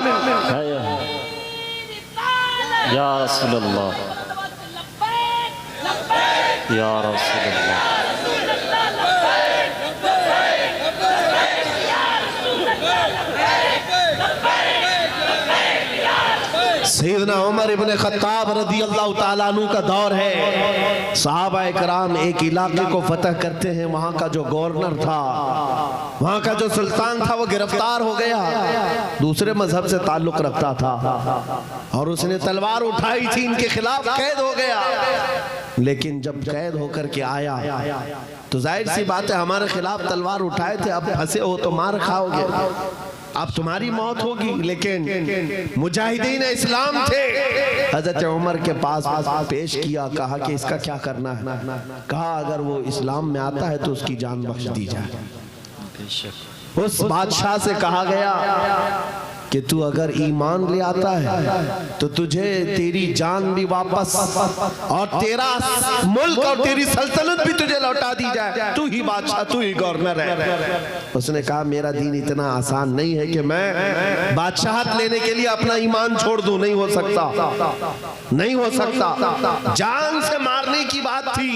یا رسول اللہ، یا رسول اللہ، سیدنا عمر ابن خطاب رضی اللہ تعالیٰ عنہ کا دور ہے، صحابہ اکرام ایک علاقے کو فتح کرتے ہیں، وہاں کا جو گورنر تھا، وہاں کا جو سلطان تھا وہ گرفتار ہو گیا، دوسرے مذہب سے تعلق رکھتا تھا اور اس نے تلوار اٹھائی تھی، ان کے خلاف قید ہو گیا، لیکن جب قید ہو کر کے آیا تو ظاہر سی بات ہے ہمارے خلاف تلوار اٹھائے تھے، اب پھنسے ہو تو مار کھاؤ گے، اب تمہاری موت ہوگی۔ لیکن مجاہدین اسلام تھے، حضرت عمر کے پاس پیش کیا، کہا کہ اس کا کیا کرنا ہے؟ کہا اگر وہ اسلام میں آتا ہے تو اس کی جان بخش دی جائے۔ اس بادشاہ سے کہا گیا کہ تو اگر ایمان لے آتا ہے تو تجھے تیری جان بھی واپس اور تیرا ملک اور تیری سلطنت بھی تجھے لوٹا دی جائے، تو ہی بادشاہ، تو ہی گورنر ہے۔ اس نے کہا میرا دین اتنا آسان نہیں ہے کہ میں بادشاہت لینے کے لیے اپنا ایمان چھوڑ دوں، نہیں ہو سکتا، نہیں ہو سکتا۔ جان سے مارنے کی بات تھی،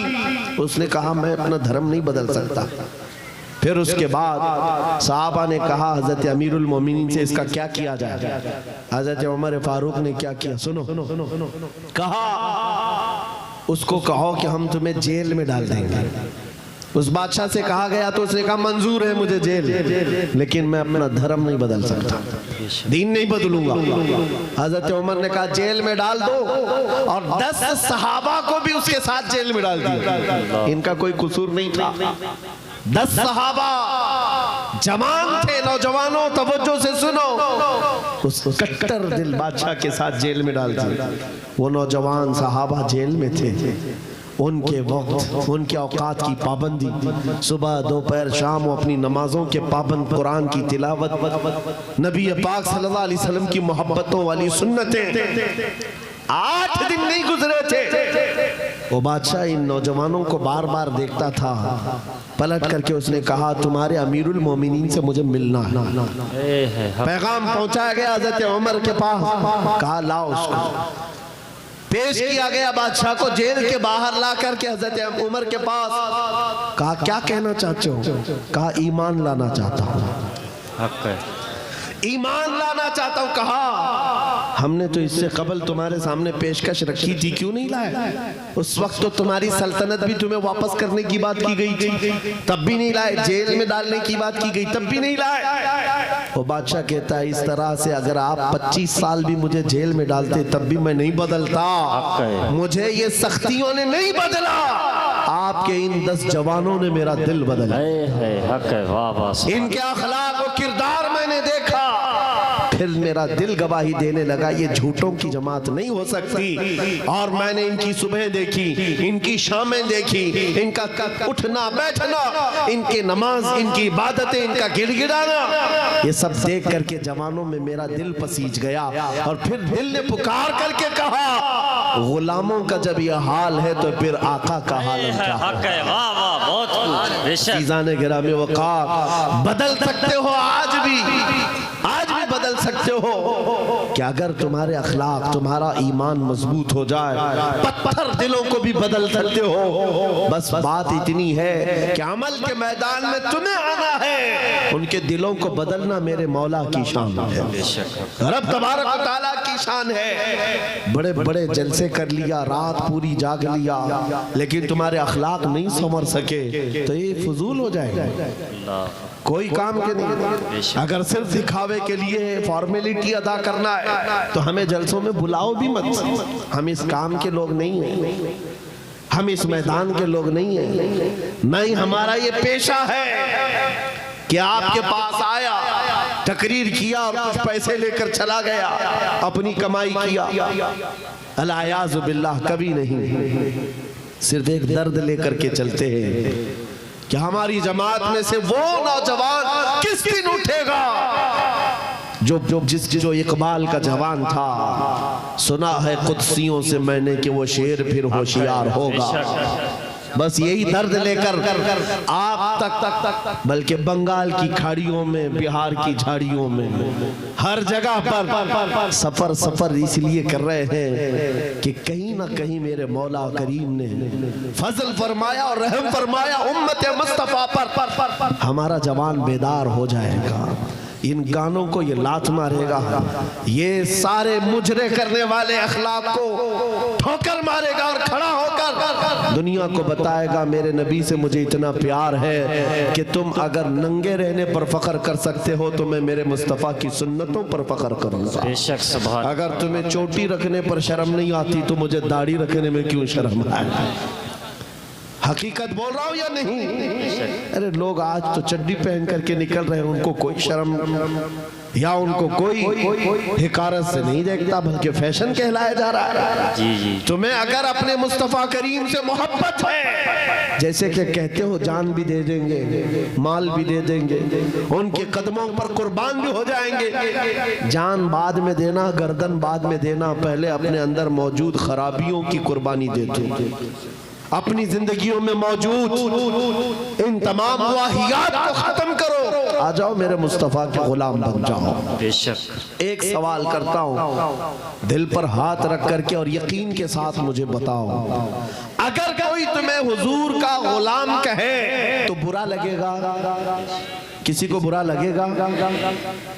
اس نے کہا میں اپنا دھرم نہیں بدل سکتا۔ پھر اس کے بعد صحابہ نے کہا حضرت امیر المومنین سے اس کا کیا کیا جائے؟ حضرت عمر فاروق نے کیا کیا؟ سنو، کہا اس کو کہو کہ ہم تمہیں جیل میں ڈال دیں گے۔ اس بادشاہ سے کہا گیا تو اس نے کہا منظور ہے مجھے جیل، لیکن میں اپنا دھرم نہیں بدل سکتا، دین نہیں بدلوں گا۔ حضرت عمر نے کہا جیل میں ڈال دو، اور 10 صحابہ کو بھی اس کے ساتھ جیل میں ڈال دیا، ان کا کوئی قصور نہیں تھا۔ 10 صحابہ جوان تھے، نوجوانوں توجہ سے سنو، اس کٹر دل بادشاہ کے ساتھ جیل میں ڈال دیا۔ وہ نوجوان صحابہ جیل میں تھے، ان کے وقت، ان کے اوقات کی پابندی، صبح دوپہر شام، وہ اپنی نمازوں کے پابند، قرآن کی تلاوت، نبی پاک صلی اللہ علیہ وسلم کی محبتوں والی سنتیں، 8 دن نہیں گزرے تھے۔ وہ بادشاہ ان نوجوانوں کو بار بار دیکھتا تھا، پلٹ کر کے اس نے کہا تمہارے امیر المومنین سے مجھے ملنا ہے۔ پیغام پہنچایا گیا حضرت عمر کے پاس، کہا لاؤ اس کو۔ پیش کیا گیا بادشاہ کو، جیل کے باہر لا کر کے حضرت عمر کے پاس، کہا کیا کہنا چاہتے ہو؟ کہا ایمان لانا چاہتا ہوں، حق ہے، ایمان لانا چاہتا ہوں۔ کہا ہم نے تو اس سے قبل تمہارے سامنے پیشکش رکھی تھی، کیوں نہیں لائے؟ اس وقت تو تمہاری سلطنت بھی تمہیں واپس کرنے کی بات کی گئی تھی، تب بھی نہیں لائے، جیل میں ڈالنے کی بات کی گئی، تب بھی نہیں لائے۔ وہ بادشاہ کہتا ہے اس طرح سے اگر آپ 25 سال بھی مجھے جیل میں ڈالتے تب بھی میں نہیں بدلتا، مجھے یہ سختیوں نے نہیں بدلا، آپ کے ان 10 جوانوں نے میرا دل بدلا، حق ہے، واہ واہ، ان کے اخلاق و کردار میں نے دیکھا، پھر میرا دل گواہی دینے لگا یہ جھوٹوں کی جماعت نہیں ہو سکتی۔ اور میں نے ان کی صبح دیکھی، ان کی شامیں دیکھی، ان کا اٹھنا بیٹھنا، ان کی نماز، ان کی عبادتیں، ان کا گڑ گڑانا، یہ سب دیکھ کر کے جوانوں میں میرا دل پسیج گیا۔ اور پھر دل نے پکار کر کے کہا غلاموں کا جب یہ حال ہے تو پھر آقا کا حال کیا؟ حق ہے، واہ واہ، بہت خوب، بے شک۔ عزیزان گرامی وقار، بدل سکتے ہو آج بھی بدل سکتے ہو کہ اگر تمہارے اخلاق، تمہارا ایمان مضبوط ہو جائے، پتھر دلوں کو بھی بدل سکتے ہو۔ بس بات اتنی ہے کہ عمل کے میدان میں تمہیں آنا ہے، ان کے دلوں کو بدلنا میرے مولا کی شان ہے، رب تبارک و تعالیٰ کی شان ہے۔ بڑے بڑے جلسے کر لیا، رات پوری جاگ لیا، لیکن تمہارے اخلاق نہیں سنور سکے تو یہ فضول ہو جائے گا، کوئی کام کے نہیں۔ اگر صرف دکھاوے کے لیے فارمیلٹی ادا کرنا ہے تو ہمیں جلسوں میں بلاؤ بھی مت، ہم اس کام کے لوگ نہیں ہیں، ہم اس میدان کے لوگ نہیں ہیں، نہیں، ہمارا یہ پیشہ ہے کہ آپ کے پاس آیا، تقریر کیا اور کچھ پیسے لے کر چلا گیا، اپنی کمائی کیا، العیاذ باللہ کبھی نہیں، صرف ایک درد لے کر کے چلتے ہیں کہ ہماری جماعت میں سے وہ نوجوان کس دن اٹھے گا جو اقبال کا جوان تھا، سنا ہے قدسیوں سے میں نے کہ وہ شیر پھر ہوشیار ہوگا۔ بس یہی درد لے کر آپ تک، بلکہ بنگال کی کھاڑیوں میں، بہار کی جھاڑیوں میں، ہر جگہ پر سفر اس لیے کر رہے ہیں کہ کہیں نہ کہیں میرے مولا کریم نے فضل فرمایا اور رحم فرمایا امت مصطفیٰ پر، ہمارا جوان بیدار ہو جائے گا، ان گانوں کو یہ لات مارے گا، یہ سارے مجرے کرنے والے اخلاق کو ٹھوکر مارے گا اور کھڑا ہو کر دنیا کو بتائے گا میرے نبی سے مجھے اتنا پیار ہے کہ تم اگر ننگے رہنے پر فخر کر سکتے ہو تو میں میرے مصطفیٰ کی سنتوں پر فخر کروں گا، اگر تمہیں چوٹی رکھنے پر شرم نہیں آتی تو مجھے داڑھی رکھنے میں کیوں شرم آئے؟ حقیقت بول رہا ہوں یا نہیں؟ ارے لوگ آج تو چڈی پہن کر کے نکل رہے ہیں، ان کو کوئی شرم یا ان کو کوئی حقارت سے نہیں دیکھتا، بلکہ فیشن کہلایا جا رہا ہے۔ جی تمہیں اگر اپنے مصطفیٰ کریم سے محبت ہے، جیسے کہ کہتے ہو جان بھی دے دیں گے، مال بھی دے دیں گے، ان کے قدموں پر قربان بھی ہو جائیں گے، جان بعد میں دینا، گردن بعد میں دینا، پہلے اپنے اندر موجود خرابیوں کی قربانی دے دو۔ اپنی زندگیوں میں موجود ان تمام واہیات کو ختم کرو، آ جاؤ میرے مصطفیٰ کے غلام بن جاؤ۔ بے شک۔ ایک سوال کرتا ہوں، دل پر ہاتھ رکھ کر کے اور یقین کے ساتھ مجھے بتاؤ، اگر کوئی تمہیں حضور کا غلام کہے تو برا لگے گا؟ کسی کو برا لگے گا؟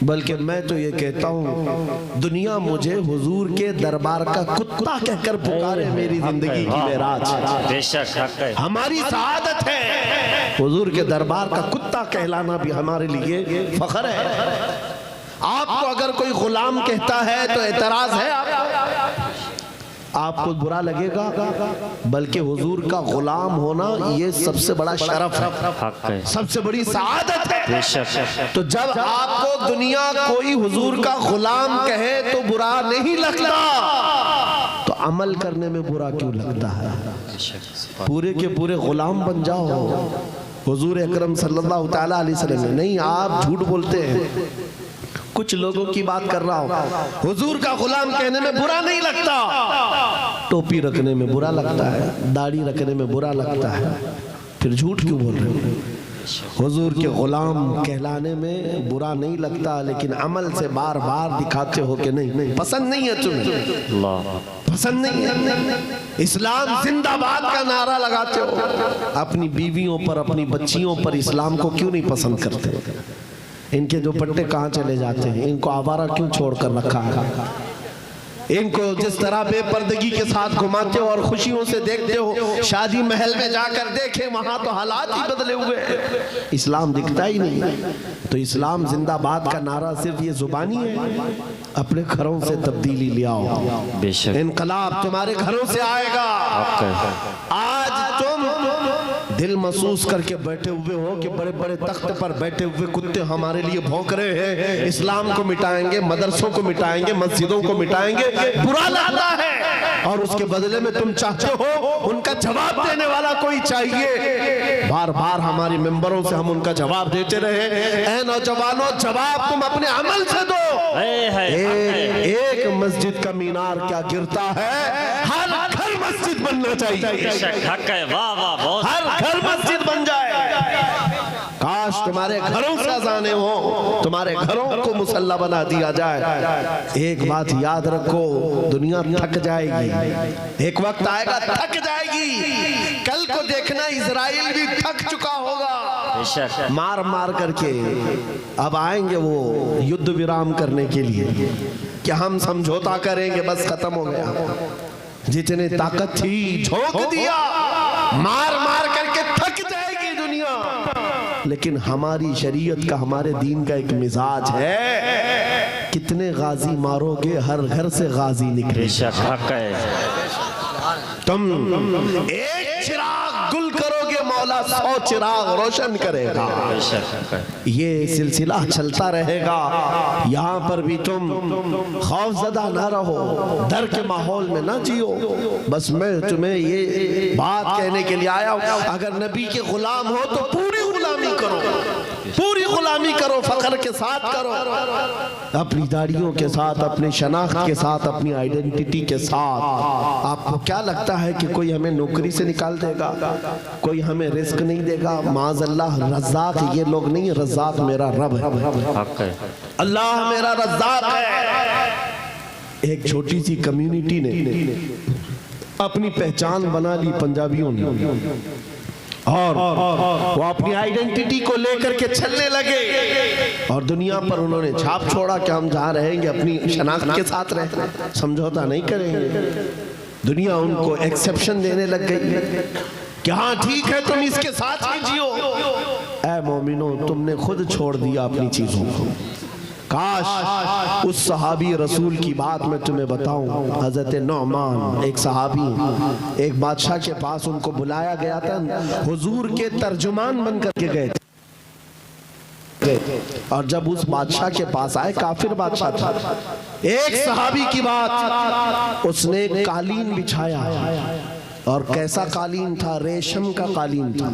بلکہ میں تو یہ کہتا ہوں، دنیا مجھے حضور کے دربار کا کتا کہہ کر پکارے، میری زندگی کی معراج بے شک حق ہے۔ ہماری سعادت ہے۔ حضور کے دربار کا کتا کہلانا بھی ہمارے لیے فخر ہے۔ آپ کو اگر کوئی غلام کہتا ہے تو اعتراض ہے آپ کو برا لگے گا، بلکہ حضور کا غلام ہونا یہ سب سے بڑا شرف ہے، حق ہے۔ سب سے بڑی سعادت ہے۔ بے شک۔ تو جب آپ کو دنیا کوئی حضور کا غلام کہے تو برا نہیں لگتا، تو عمل کرنے میں برا کیوں لگتا ہے؟ پورے کے پورے غلام بن جاؤ حضور اکرم صلی اللہ تعالیٰ علیہ وسلم نے۔ نہیں، آپ جھوٹ بولتے ہیں، کچھ لوگوں کی بات کر رہا ہوں۔ حضور کا غلام کہنے میں برا نہیں لگتا، ٹوپی رکھنے میں برا لگتا ہے، داڑھی رکھنے میں برا لگتا ہے، پھر جھوٹ کیوں بول رہے ہیں؟ حضور کے غلام کہلانے میں برا نہیں لگتا، لیکن عمل سے بار بار دکھاتے ہو کہ نہیں، پسند نہیں ہے تمہیں، اللہ پسند نہیں ہے۔ اسلام زندہ باد کا نعرہ لگاتے ہو، اپنی بیویوں پر، اپنی بچیوں پر اسلام کو کیوں نہیں پسند کرتے؟ ان کے دوپٹے کہاں چلے جاتے ہیں؟ ان کو آوارہ کیوں چھوڑ کر رکھا ہے؟ ان کو جس طرح بے پردگی کے ساتھ گھماتے ہو اور خوشیوں سے دیکھتے ہو، شادی محل میں جا کر دیکھیں وہاں تو حالات ہی بدلے ہوئے ہیں، اسلام دکھتا ہی نہیں۔ تو اسلام زندہ باد کا نعرہ صرف یہ زبانی ہے؟ اپنے گھروں سے تبدیلی لے آؤ، بے شک۔ انقلاب تمہارے گھروں سے آئے گا۔ آج تم دل محسوس کر کے بیٹھے ہوئے ہو کہ بڑے بڑے تخت پر بیٹھے ہوئے کتے ہمارے لیے بھونک رہے ہیں، اسلام کو مٹائیں گے، مدرسوں کو مٹائیں گے، مسجدوں کو مٹائیں گے، برا لگتا ہے، اور اس کے بدلے میں تم چاہتے ہو ان کا جواب دینے والا کوئی چاہیے۔ بار بار ہماری ممبروں سے ہم ان کا جواب دیتے رہے۔ اے نوجوانوں، جواب تم اپنے عمل سے دو۔ ایک مسجد کا مینار کیا گرتا ہے، ہر گھر مسجد بننا چاہیے، حق ہے۔ واہ واہ، بہت ہر گھر مسجد بن جائے۔ کاش تمہارے گھروں سے اذانیں ہوں، تمہارے گھروں کو مصلی بنا دیا جائے۔ ایک بات یاد رکھو، دنیا تھک جائے گی، ایک وقت آئے گا تھک جائے گی۔ کل کو دیکھنا اسرائیل بھی تھک چکا ہوگا، مار مار کر کے۔ اب آئیں گے وہ یدھ ویرام کرنے کے لیے کہ ہم سمجھوتا کریں گے، بس ختم ہو گیا۔ جتنے طاقت تھی جھونک دیا، مار مار کر کے تھک جائے گی دنیا۔ لیکن ہماری شریعت کا، ہمارے دین کا ایک مزاج ہے، کتنے غازی مارو گے، ہر گھر سے غازی نکلے۔ حق ہے۔ تم ایک چراغ گل کرو گے، مولا 100 چراغ روشن کرے گا۔ یہ سلسلہ چلتا رہے گا۔ یہاں پر بھی تم خوف زدہ نہ رہو، ڈر کے ماحول میں نہ جیو۔ بس میں تمہیں یہ بات کہنے کے لیے آیا ہوں، اگر نبی کے غلام ہو تو پوری غلامی کرو، پوری غلامی کرو، فخر کے ساتھ کرو، اپنی داڑھیوں کے ساتھ، اپنی شناخت کے ساتھ، اپنی آئیڈنٹیٹی کے ساتھ۔ آپ کو کیا لگتا ہے کہ کوئی ہمیں نوکری سے نکال دے گا، کوئی ہمیں رزق نہیں دے گا؟ معاذ اللہ، رزاق یہ لوگ نہیں، رزاق میرا رب ہے، اللہ میرا رزاق ہے۔ ایک چھوٹی سی کمیونٹی نے اپنی پہچان بنا لی پنجابیوں نے، اور وہ اپنی آئیڈنٹیٹی کو لے کر کے چلنے لگے، اور دنیا پر انہوں نے چھاپ چھوڑا کہ ہم جہاں رہیں گے اپنی شناخت کے ساتھ رہیں، سمجھوتا نہیں کریں گے۔ دنیا ان کو ایکسیپشن دینے لگ گئی کہ ہاں ٹھیک ہے، تم اس کے ساتھ ہی جیو۔ اے مومنوں، تم نے خود چھوڑ دیا اپنی چیزوں کو، کاش اس صحابی رسول کی بات میں تمہیں بتاؤں. حضرت نعمان ایک صحابی، ایک بادشاہ کے پاس ان کو بلایا گیا تھا، حضور کے ترجمان بن کر کے گئے تھے. اور جب اس بادشاہ کے پاس آئے، کافر بادشاہ تھا، ایک صحابی کی بات، اس نے قالین بچھایا. اور کیسا قالین تھا؟ ریشم کا قالین تھا.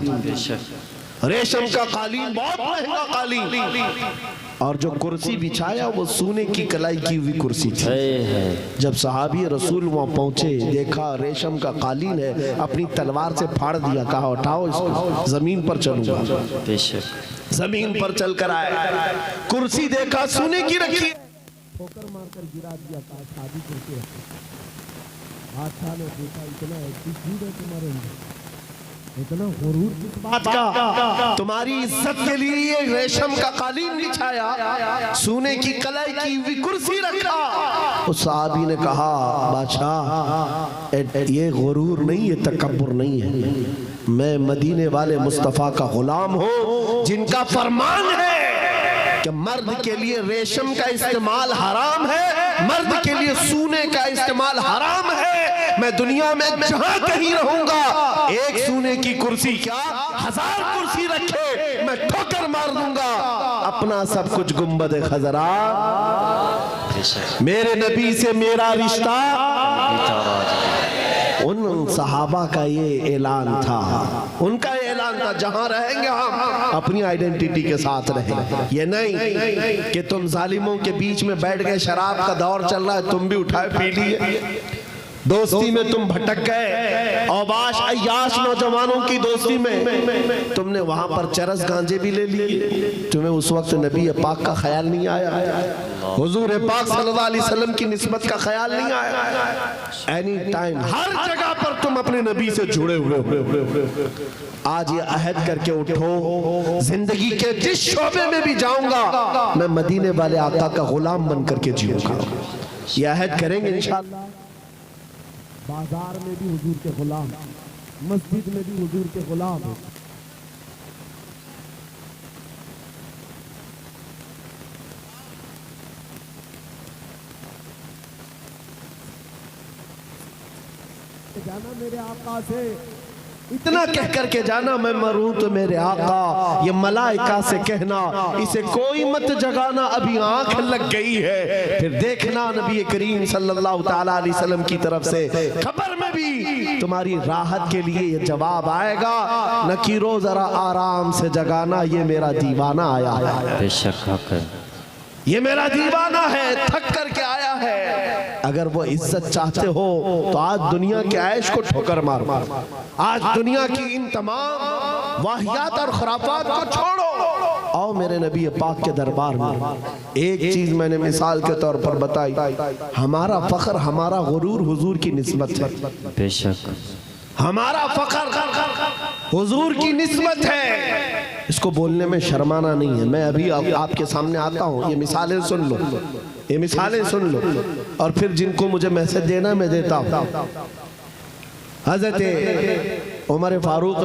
ریشم کا قالین، بہت مہنگا قالین. اور جو کرسی بچھایا وہ سونے کی کلائی کی ہوئی کرسی تھی. جب صحابی رسول وہاں پہنچے، دیکھا ریشم کا قالین ہے، اپنی تلوار سے پھاڑ دیا، کہا اٹھاؤ اس کو، زمین پر چلوں گا. زمین پر چل کر آئے، کرسی دیکھا سونے کی رکھی، ٹھوکر مار کر گرا دیا، کہا شادی کرتے رکھے. بادشاہ نے دیکھا اتنا ایٹیٹیوڈ ہے تمہارے اندر، اتنا غرور کس بات کا؟ تمہاری عزت کے لیے یہ ریشم کا قالین بچھایا، سونے کی کلائی کی ہوئی کرسی رکھا. اس صحابی نے کہا بادشاہ یہ غرور نہیں، یہ تکبر نہیں ہے. میں مدینے والے مصطفیٰ کا غلام ہوں، جن کا فرمان ہے کہ مرد کے لیے ریشم کا استعمال حرام ہے، مرد کے لیے سونے کا استعمال حرام ہے. میں دنیا میں جہاں کہیں رہوں گا، ایک سونے کی کرسی کیا 1000 کرسی رکھے میں ٹھوکر مار دوں گا. اپنا سب کچھ گنبد خضرا، میرے نبی سے میرا رشتہ. ان صحابہ کا یہ اعلان تھا، ان کا یہ اعلان تھا، جہاں رہیں گے ہم اپنی آئیڈینٹیٹی کے ساتھ رہیں. یہ نہیں کہ تم ظالموں کے بیچ میں بیٹھ گئے، شراب کا دور چل رہا ہے، تم بھی اٹھائے پی لیے، دوستی میں تم بھٹک گئے، اوباش عیاش نوجوانوں کی دوستی میں تم نے وہاں پر چرس گانجے بھی لے لیے. تمہیں اس وقت نبی پاک کا خیال نہیں آیا، حضور پاک صلی اللہ علیہ وسلم کی نسبت کا خیال نہیں آیا. اینی ٹائم ہر جگہ پر تم اپنے نبی سے جڑے ہوئے. آج یہ عہد کر کے اٹھو، زندگی کے جس شعبے میں بھی جاؤں گا میں مدینے والے آقا کا غلام بن کر کے جیوں گا. یہ عہد کریں گے انشاءاللہ. بازار میں بھی حضور کے غلام، مسجد میں بھی حضور کے غلام ہو. جانا میرے آقا سے، اتنا کہہ کر کے جانا میں مروں تو میرے آقا. یہ ملائکہ سے کہنا، اسے کوئی مت جگانا، ابھی آنکھ لگ گئی ہے. پھر دیکھنا نبی کریم صلی اللہ تعالیٰ علیہ وسلم کی طرف سے خبر میں بھی تمہاری راحت کے لیے یہ جواب آئے گا، نکیرو ذرا آرام سے جگانا، یہ میرا دیوانہ آیا ہے. بے شک حق ہے، یہ میرا دیوانہ ہے، تھک کر کے آیا ہے. اگر وہ عزت چاہتے ہو تو آج دنیا کے عیش کو ٹھوکر مارو، آج دنیا کی ان تمام واہیات اور خرافات کو چھوڑو، آؤ میرے نبی پاک کے دربار میں. ایک چیز میں نے مثال کے طور پر بتائی، ہمارا فخر، ہمارا غرور حضور کی نسبت ہے. بے شک ہمارا فخر حضور کی نسبت ہے، اس کو بولنے میں شرمانا نہیں ہے. میں ابھی آپ کے سامنے آتا ہوں، یہ مثالیں سن لو، یہ مثالیں سن لو، اور پھر جن کو مجھے میسج دینا میں دیتا ہوں. حضرت عمر فاروق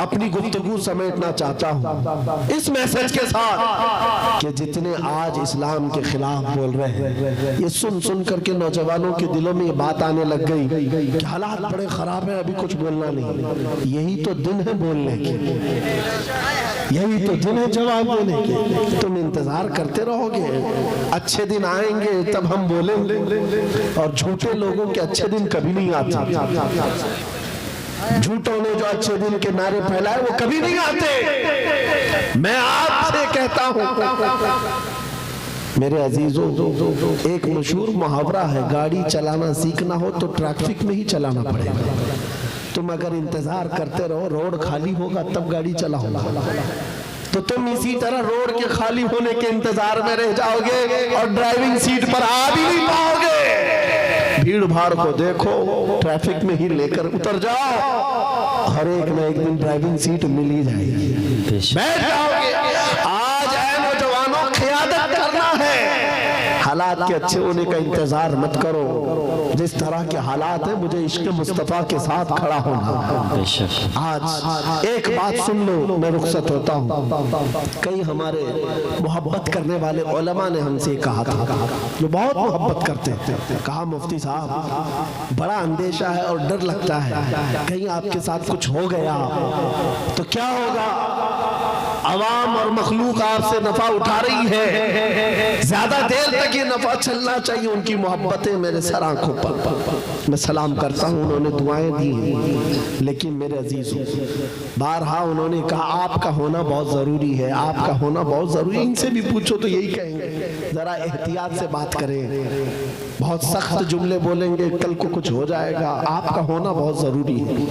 اپنی گفتگو سمیٹنا چاہتا ہوں اس میسج کے ساتھ کہ جتنے آج اسلام کے خلاف بول رہے ہیں، یہ سن سن کر کے نوجوانوں کے دلوں میں یہ بات آنے لگ گئی کہ حالات بڑے خراب ہیں، ابھی کچھ بولنا نہیں۔ یہی تو دن ہے بولنے کے، یہی تو دن ہے جواب دینے کے۔ تم انتظار کرتے رہو گے، اچھے دن آئیں گے تب ہم بولیں گے، اور جھوٹے لوگوں کے اچھے دن کبھی نہیں آتے۔ جھوٹوں نے جو اچھے دن کے نعرے پھیلائے وہ کبھی نہیں آتے۔ میں آپ سے کہتا ہوں میرے عزیزوں، ایک مشہور محاورہ ہے، گاڑی چلانا سیکھنا ہو تو ٹریفک میں ہی چلانا پڑے گا۔ تم اگر انتظار کرتے رہو روڈ خالی ہوگا تب گاڑی چلاؤ گا، تو تم اسی طرح روڈ کے خالی ہونے کے انتظار میں رہ جاؤ گے اور ڈرائیونگ سیٹ پر آ بھی نہیں پاؤ گے۔ بھیڑ بھاڑ کو دیکھو، ٹریفک میں ہی لے کر اتر جاؤ، ہر ایک نہ ایک دن ڈرائیونگ سیٹ مل ہی جائے گی، بیٹھ جاؤ گے۔ آج اے نوجوانوں، قیادت کرنا ہے، حالات کے اچھے ہونے کا انتظار مت کرو۔ جس طرح کے حالات ہیں مجھے عشق مصطفیٰ کے ساتھ کھڑا ہونا۔ آج ایک بات سن لو، میں رخصت ہوتا ہوں۔ کئی ہمارے محبت کرنے والے علماء نے ہم سے کہا تھا، جو بہت محبت کرتے تھے، کہا مفتی صاحب بڑا اندیشہ ہے اور ڈر لگتا ہے، کہیں آپ کے ساتھ کچھ ہو گیا تو کیا ہوگا؟ عوام اور مخلوق آپ سے نفع اٹھا رہی ہے، زیادہ دیر تک یہ نفع چلنا چاہیے۔ ان کی محبتیں میرے سر آنکھوں پر، میں سلام کرتا ہوں، انہوں نے دعائیں دی ہیں، لیکن میرے عزیزوں بارہا انہوں نے کہا آپ کا ہونا بہت ضروری ہے، آپ کا ہونا بہت ضروری ہے۔ ان سے بھی پوچھو تو یہی کہیں گے، ذرا احتیاط سے بات کریں، بہت سخت جملے بولیں گے، کل کو کچھ ہو جائے گا، آپ کا ہونا بہت ضروری ہے۔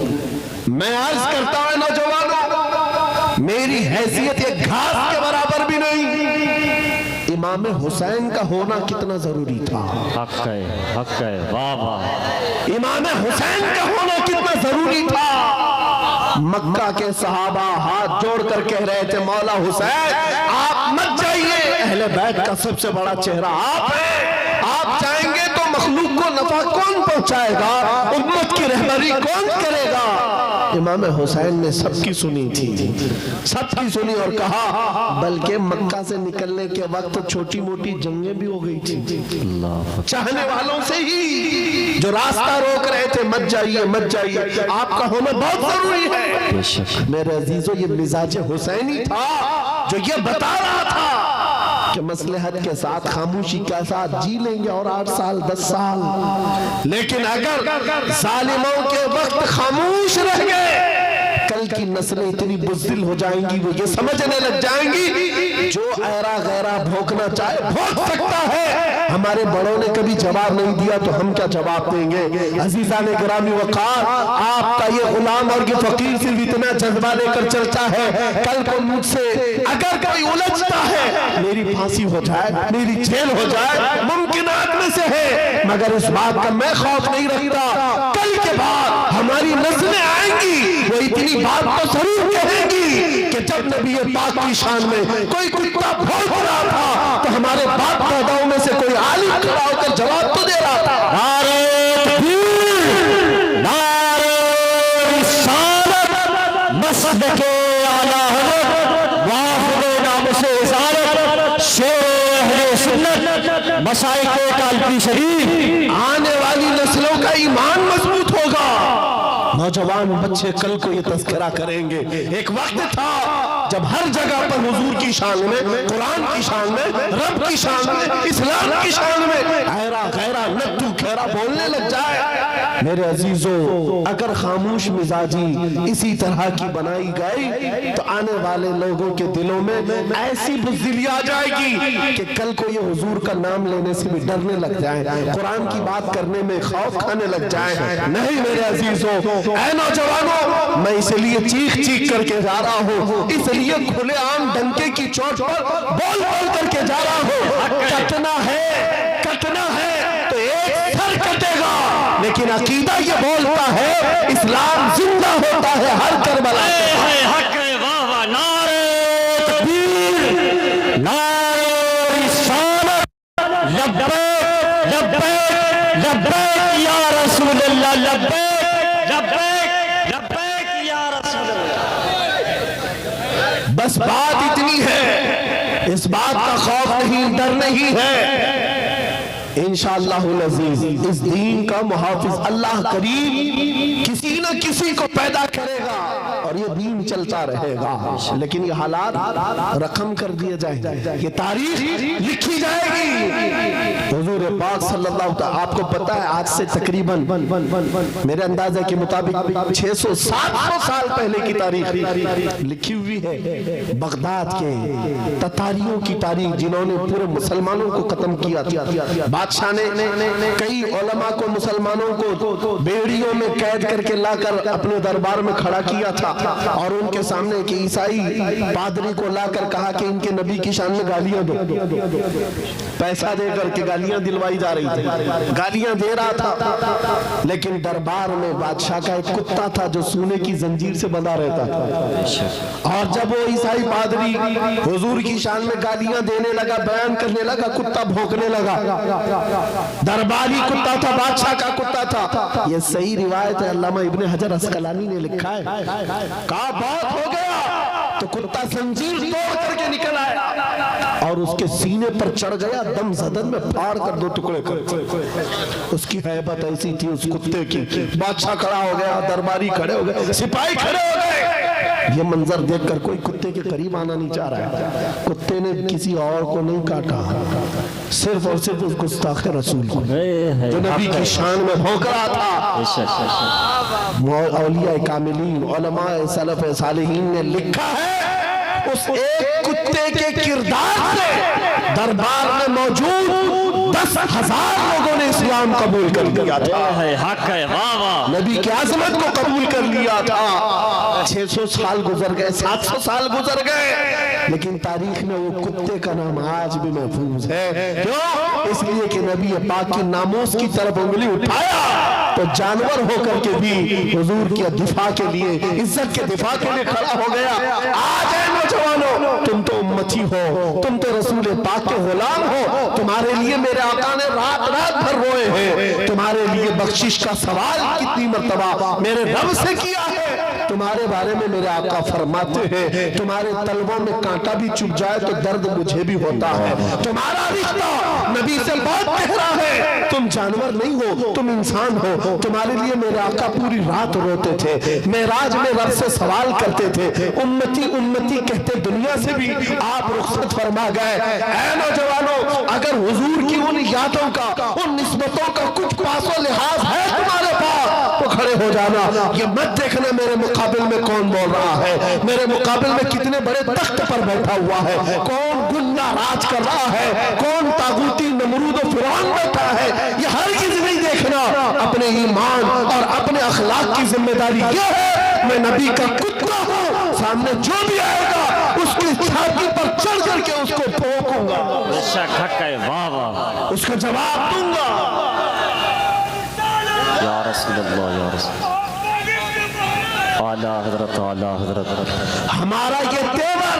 میں عرض کرتا ہوں نوجوانوں، میری حیثیت ایک گھاس کے برابر بھی نہیں، امام حسین کا ہونا کتنا ضروری تھا۔ حق ہے، واہ واہ۔ امام حسین کا ہونا کتنا ضروری تھا۔ مکہ کے صحابہ ہاتھ جوڑ کر کہہ رہے تھے مولا حسین آپ مت جائیے، اہل بیت کا سب سے بڑا چہرہ آپ ہیں، آپ جائیں گے تو مخلوق کو نفع کون پہنچائے گا، امت کی رہبری کون کرے گا؟ امام حسین نے سب کی سنی تھی، سب کی سنی اور کہا، بلکہ مکہ سے نکلنے کے وقت چھوٹی موٹی جنگیں بھی ہو گئی تھی، چاہنے والوں سے ہی جو راستہ روک رہے تھے مت جائیے مت جائیے، آپ کا ہونا بہت ضروری ہے۔ میرے عزیزوں یہ مزاج حسینی تھا جو یہ بتا رہا تھا کہ مصلحت کے ساتھ خاموشی کے ساتھ جی لیں گے اور 8 سال 10 سال، لیکن اگر ظالموں کے وقت خاموش رہ گئے کل کی نسلیں اتنی بزدل ہو جائیں گی، وہ یہ سمجھنے لگ جائیں گی جو ایرا غیرہ بھوکنا چاہے بھوک سکتا ہے، ہمارے بڑوں نے کبھی جواب نہیں دیا تو ہم کیا جواب دیں گے۔ عزیزان گرامی وقار، آپ کا یہ غلام اور یہ فقیر صرف اتنا جذبہ لے کر چلتا ہے، کل کو مجھ سے اگر کوئی الجھتا ہے میری پھانسی ہو جائے، میری جیل ہو جائے، ممکنات میں سے ہے، مگر اس بات کا میں خوف نہیں رکھتا، کل کے بعد ہماری نسلیں آئیں گی وہ اتنی بات تو ضرور کہیں گی کہ جب نبی پاک کی شان میں کوئی کتا بھونک رہا تھا تو ہمارے باپ داداؤں میں سے کوئی عالم کھڑا ہو کر جواب تو دے رہا تھا، نعرہ تکبیر، نعرہ رسالت، مسلک اعلیٰ حضرت واحد ناموس رسالت، شیخ اہل سنت، مشائخ کالپی شریف، آنے والی نسلوں کا ایمان مضبوط ہوگا۔ نوجوان بچے کل کو یہ تذکرہ کریں گے، ایک وقت تھا جب ہر جگہ پر حضور کی شان میں، قرآن کی شان میں، رب کی شان میں، اسلام کی شان میں ایرا غیرہ نتو کھیرا بولنے لگ جائے۔ میرے عزیزوں اگر خاموش مزاجی اسی طرح کی بنائی گئی تو آنے والے لوگوں کے دلوں میں ایسی بزدلی آ جائے گی کہ کل کو یہ حضور کا نام لینے سے بھی ڈرنے لگ جائیں، قرآن کی بات کرنے میں خوف کھانے لگ جائیں۔ نہیں میرے عزیزوں، اے نوجوانوں، میں اس لیے چیخ چیخ کر کے جا رہا ہوں، اس لیے کھلے عام ڈنکے کی چوٹ پر بول بول کر کے جا رہا ہوں، کٹنا ہے تو ایک سر کٹے گا، لیکن عقیدہ یہ بولتا ہے اسلام زندہ ہوتا ہے ہر کربلا سے۔ حق ہے، واہ واہ، نعرہ تکبیر، نعرہ رسالت، لبیک لبیک لبیک یا رسول اللہ، لبیک لبیک لبیک یا رسول اللہ۔ بس بات اتنی ہے، اس بات کا خوف نہیں، ڈر نہیں ہے، انشاءاللہ العزیز اس دین کا محافظ اللہ کریم کسی نہ کسی کو پیدا کرے گا اور یہ دین چلتا رہے گا، لیکن یہ حالات رقم کر دیے جائیں گے، یہ تاریخ لکھی جائے گی۔ حضور پاک صلی اللہ علیہ وسلم، آپ کو پتا ہے آج سے تقریباً میرے اندازے کے مطابق 600-700 سال پہلے کی تاریخ لکھی ہوئی ہے، بغداد کے تتاریوں کی تاریخ، جنہوں نے پورے مسلمانوں کو ختم کیا تھا۔ بادشاہ نے کئی علماء کو، مسلمانوں کو بیڑیوں میں قید کر کے لا کر اپنے دربار میں کھڑا کیا تھا، اور ان کے سامنے ایک عیسائی پادری کو لا کر کہا کہ ان کے نبی کی شان میں گالیاں دو، پیسہ دے کر کے گالیاں دلوائی جا رہی تھی، گالیاں دے رہا تھا، لیکن دربار میں بادشاہ کا ایک کتا تھا جو سونے کی زنجیر سے بندھا رہتا تھا، اور جب وہ عیسائی پادری حضور کی شان میں گالیاں دینے لگا، بیان کرنے لگا، کتا بھونکنے لگا، درباری کتا تھا، بادشاہ کا کتا تھا۔ یہ صحیح روایت ہے، علامہ ابن حجر عسقلانی نے لکھا ہے، کہا بہت ہو گیا، تو کتا زنجیر توڑ کر کے نکل آیا اور اس کے سینے پر چڑھ گیا، دم زدن میں پھاڑ کر 2 ٹکڑے کر، اس کی حیبت ایسی تھی اس کتے کی۔ بادشاہ کھڑا ہو گیا، درباری کھڑے ہو گئے، سپاہی کھڑے ہو گئے۔ یہ منظر دیکھ کر کوئی کتے کے قریب آنا نہیں چاہ رہا ہے، کتے نے کسی اور کو نہیں کاٹا، صرف اور صرف اس گستاخ رسول کو جو نبی کی شان میں بھونک رہا تھا۔ اولیاء کاملین، علماء سلف صالحین نے لکھا ہے، اس ایک کتے کے کردار سے دربار میں موجود 10,000 لوگوں نے اسلام قبول کر لیا تھا، حق ہے، واہ واہ، نبی کی عظمت کو قبول کر لیا تھا۔ 600 سال گزر گئے، 700 سال گزر گئے، لیکن تاریخ میں وہ کتے کا نام آج بھی محفوظ ہے۔ کیوں؟ اس لیے کہ نبی پاک کی ناموس کی طرف انگلی اٹھایا تو جانور ہو کر کے بھی حضور کے دفاع کے لیے، عزت کے دفاع کے لیے کھڑا ہو گیا۔ آج اے نوجوانوں، تم تو امتی ہو، تم تو رسول پاک کے غلام ہو، تمہارے لیے میرے آقا نے رات رات بھر روئے ہیں، تمہارے لیے بخشش کا سوال کتنی مرتبہ میرے رب سے کیا ہے۔ تمہارے بارے میں میرے آقا فرماتے ہیں، تمہارے طلبوں میں کانٹا بھی چبھ جائے تو درد مجھے بھی ہوتا ہے، تمہارا رشتہ نبی سے بہت گہرا ہے، تم جانور نہیں ہو، تم انسان ہو۔ تمہارے لیے میرے آقا پوری رات روتے تھے، معراج میں رب سے سوال کرتے تھے، امتی امتی کہتے دنیا سے بھی آپ رخصت فرما گئے۔ اے نوجوانوں، اگر حضور کی ان یادوں کا، ان نسبتوں کا کچھ پاس و لحاظ ہے تمہارے پاس تو کھڑے ہو جانا۔ یہ مت دیکھنا میرے مقابل میں کون بول رہا ہے، میرے مقابل میں کتنے بڑے تخت پر بیٹھا ہوا ہے، کون گنڈا راج کر رہا ہے، کون طاغوتی نمرود و فرعون بیٹھا ہے، یہ ہرگز نہیں دیکھنا۔ اپنے ایمان اور اپنے اخلاق کی ذمہ داری یہ ہے، میں نبی کا کتا ہوں، سامنے جو بھی آئے گا اس کی چھاتی پر چڑھ کر کے اس کو پھونکوں گا، بے شک حق ہے، واہ واہ، اس کو جواب دوں گا۔ یا رسول اللہ، یا رسول اللہ، اعلیٰ حضرت، اعلیٰ حضرت۔ ہمارا یہ تیور،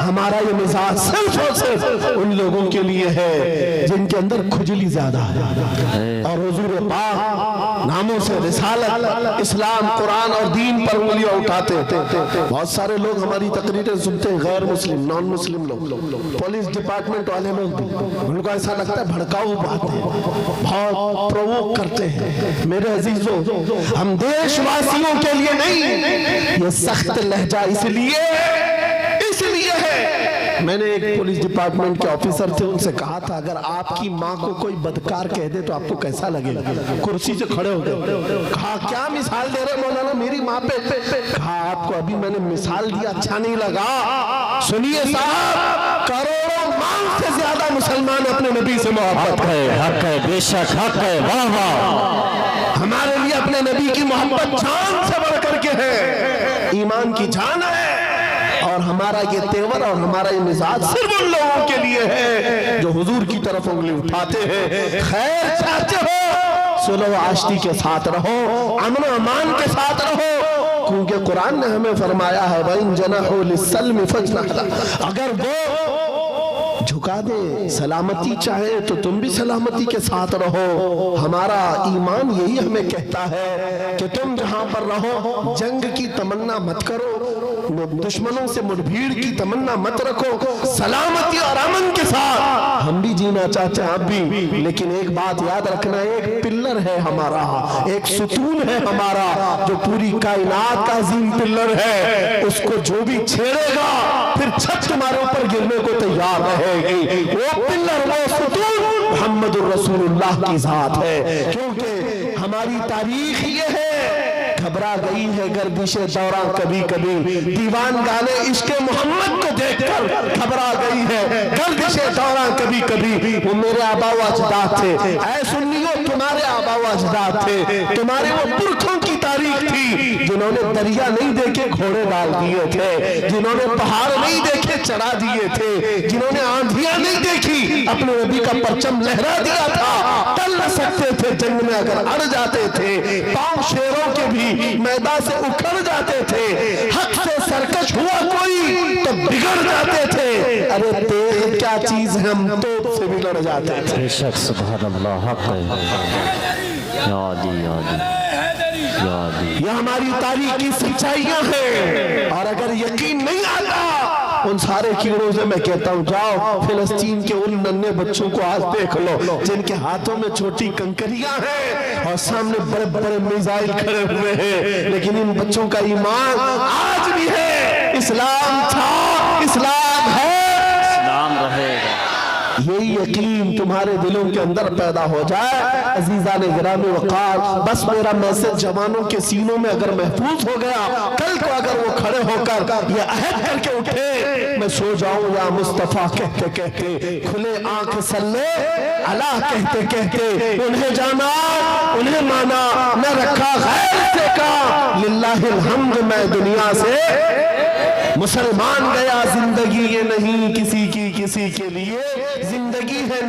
ہمارا یہ مزاج صرف اور صرف ان لوگوں کے لیے ہے جن کے اندر کھجلی زیادہ ہے، اور حضور پاک ناموں سے رسالت، اسلام، قرآن اور دین پر انگلیاں اٹھاتے ہیں۔ بہت سارے لوگ ہماری تقریریں سنتے ہیں، غیر مسلم، نان مسلم لوگ، پولیس ڈپارٹمنٹ والے لوگ بھی، ان کو ایسا لگتا ہے بھڑکاؤ باتیں بہت پرووک کرتے ہیں۔ میرے عزیزوں، ہم دیش واسیوں کے لیے نہیں، یہ سخت لہجہ اس لیے ہے، میں نے ایک پولیس ڈپارٹمنٹ کے آفیسر تھے، ان سے کہا تھا اگر آپ کی ماں کو کوئی بدکار کہہ دے تو آپ کو کیسا لگے گا؟ کرسی سے کھڑے ہو گئے، کہا کیا مثال دے رہے مولانا میری ماں پہ؟ کہا آپ کو ابھی میں نے مثال دیا، اچھا نہیں لگا؟ سنیے صاحب، کروڑوں ماں سے زیادہ مسلمان اپنے نبی سے محبت ہے، حق ہے، بے شک حق ہے، واہ واہ، ہمارے لیے اپنے نبی کی محبت جان سے بڑھ کر کے ہے، ایمان کی جان ہے۔ اور ہمارا یہ تیور اور ہمارا یہ مزاج صرف ان لوگوں کے لیے ہے جو حضور کی طرف انگلی اٹھاتے ہیں۔ خیر چاہتے ہو، صلح و عاشقی کے ساتھ رہو، امن و امان کے ساتھ رہو، کیونکہ قرآن نے ہمیں فرمایا ہے وَإِن جَنَحُوا لِلسَّلْمِ فَاجْنَحْ لَهُ، اگر وہ جھکا دیں. سلامتی چاہے تو تم بھی سلامتی کے ساتھ رہو. ہمارا ایمان یہی ہمیں کہتا ہے کہ تم جہاں پر رہو جنگ کی تمنا مت کرو, دشمنوں سے مڑبھیڑ کی تمنا مت رکھو, سلامتی اور امن کے ساتھ ہم بھی جینا چاہتے ہیں اب بھی. لیکن ایک بات یاد رکھنا, ایک پلر ہے ہمارا, ایک ستون ہے ہمارا جو پوری کائنات کا عظیم پلر ہے. اس کو جو بھی چھیڑے گا پھر چھت تمہارے اوپر گرنے کو تیار رہے گی. وہ پلر, وہ ستون محمد الرسول اللہ کی ذات ہے. کیونکہ ہماری تاریخ یہ ہے, گھبرا گئی ہے گردش دورہ کبھی کبھی, دیوان گانے عشق محمد کو دیکھ کر گھبرا گئی ہے گردش دورہ کبھی کبھی. وہ میرے آبا و اجداد تھے, اے سنیو تمہارے آبا و اجداد تھے, تمہارے وہ پرکھوں کی تاریخ تھی جنہوں نے دریا نہیں دیکھے گھوڑے ڈال دیے تھے, جنہوں نے پہاڑ نہیں دیکھے چڑھا دیے تھے, جنہوں نے آندھیاں نہیں دیکھی اپنے نبی کا پرچم لہرا دیا تھا. ٹل نہ سکتے تھے جنگ میں اگر اڑ جاتے تھے, پاؤں شیروں کے بھی میدان سے اکھڑ جاتے تھے, حق سے سرکش ہوا کوئی تو بگڑ جاتے تھے. ارے تیغ کیا چیز ہے, ہم توپ سے بھی لڑ جاتے تھے. بے شک سبحان اللہ حق ہے. یا علی یا علی یا علی. یہ ہماری تاریخ کی سچائیاں ہیں. اور اگر یقین نہیں آتا ان سارے کیڑوں سے میں کہتا ہوں جاؤ فلسطین کے ان ننھے بچوں کو آج دیکھ لو جن کے ہاتھوں میں چھوٹی کنکریاں ہیں اور سامنے بڑے بڑے میزائل کھڑے ہوئے ہیں, لیکن ان بچوں کا ایمان آج بھی ہے. اسلام تھا, اسلام ہے, اسلام رہے گا. یہی یقین تمہارے دلوں کے اندر پیدا ہو جائے. عزیزان گرامی وقار, بس میرا میسج جوانوں کے سینوں میں اگر محفوظ ہو گیا, کل کو اگر وہ کھڑے ہو کر یہ عہد کر کے اٹھے میں سو جاؤں یا مصطفیٰ کہتے کہتے, کھلے آنکھ صلی اللہ کہتے کہتے, انہیں جانا انہیں مانا نہ رکھا غیر سے کا, للہ الحمد میں دنیا سے مسلمان گیا. زندگی یہ نہیں کسی کی کسی کے لیے, زندگی ہے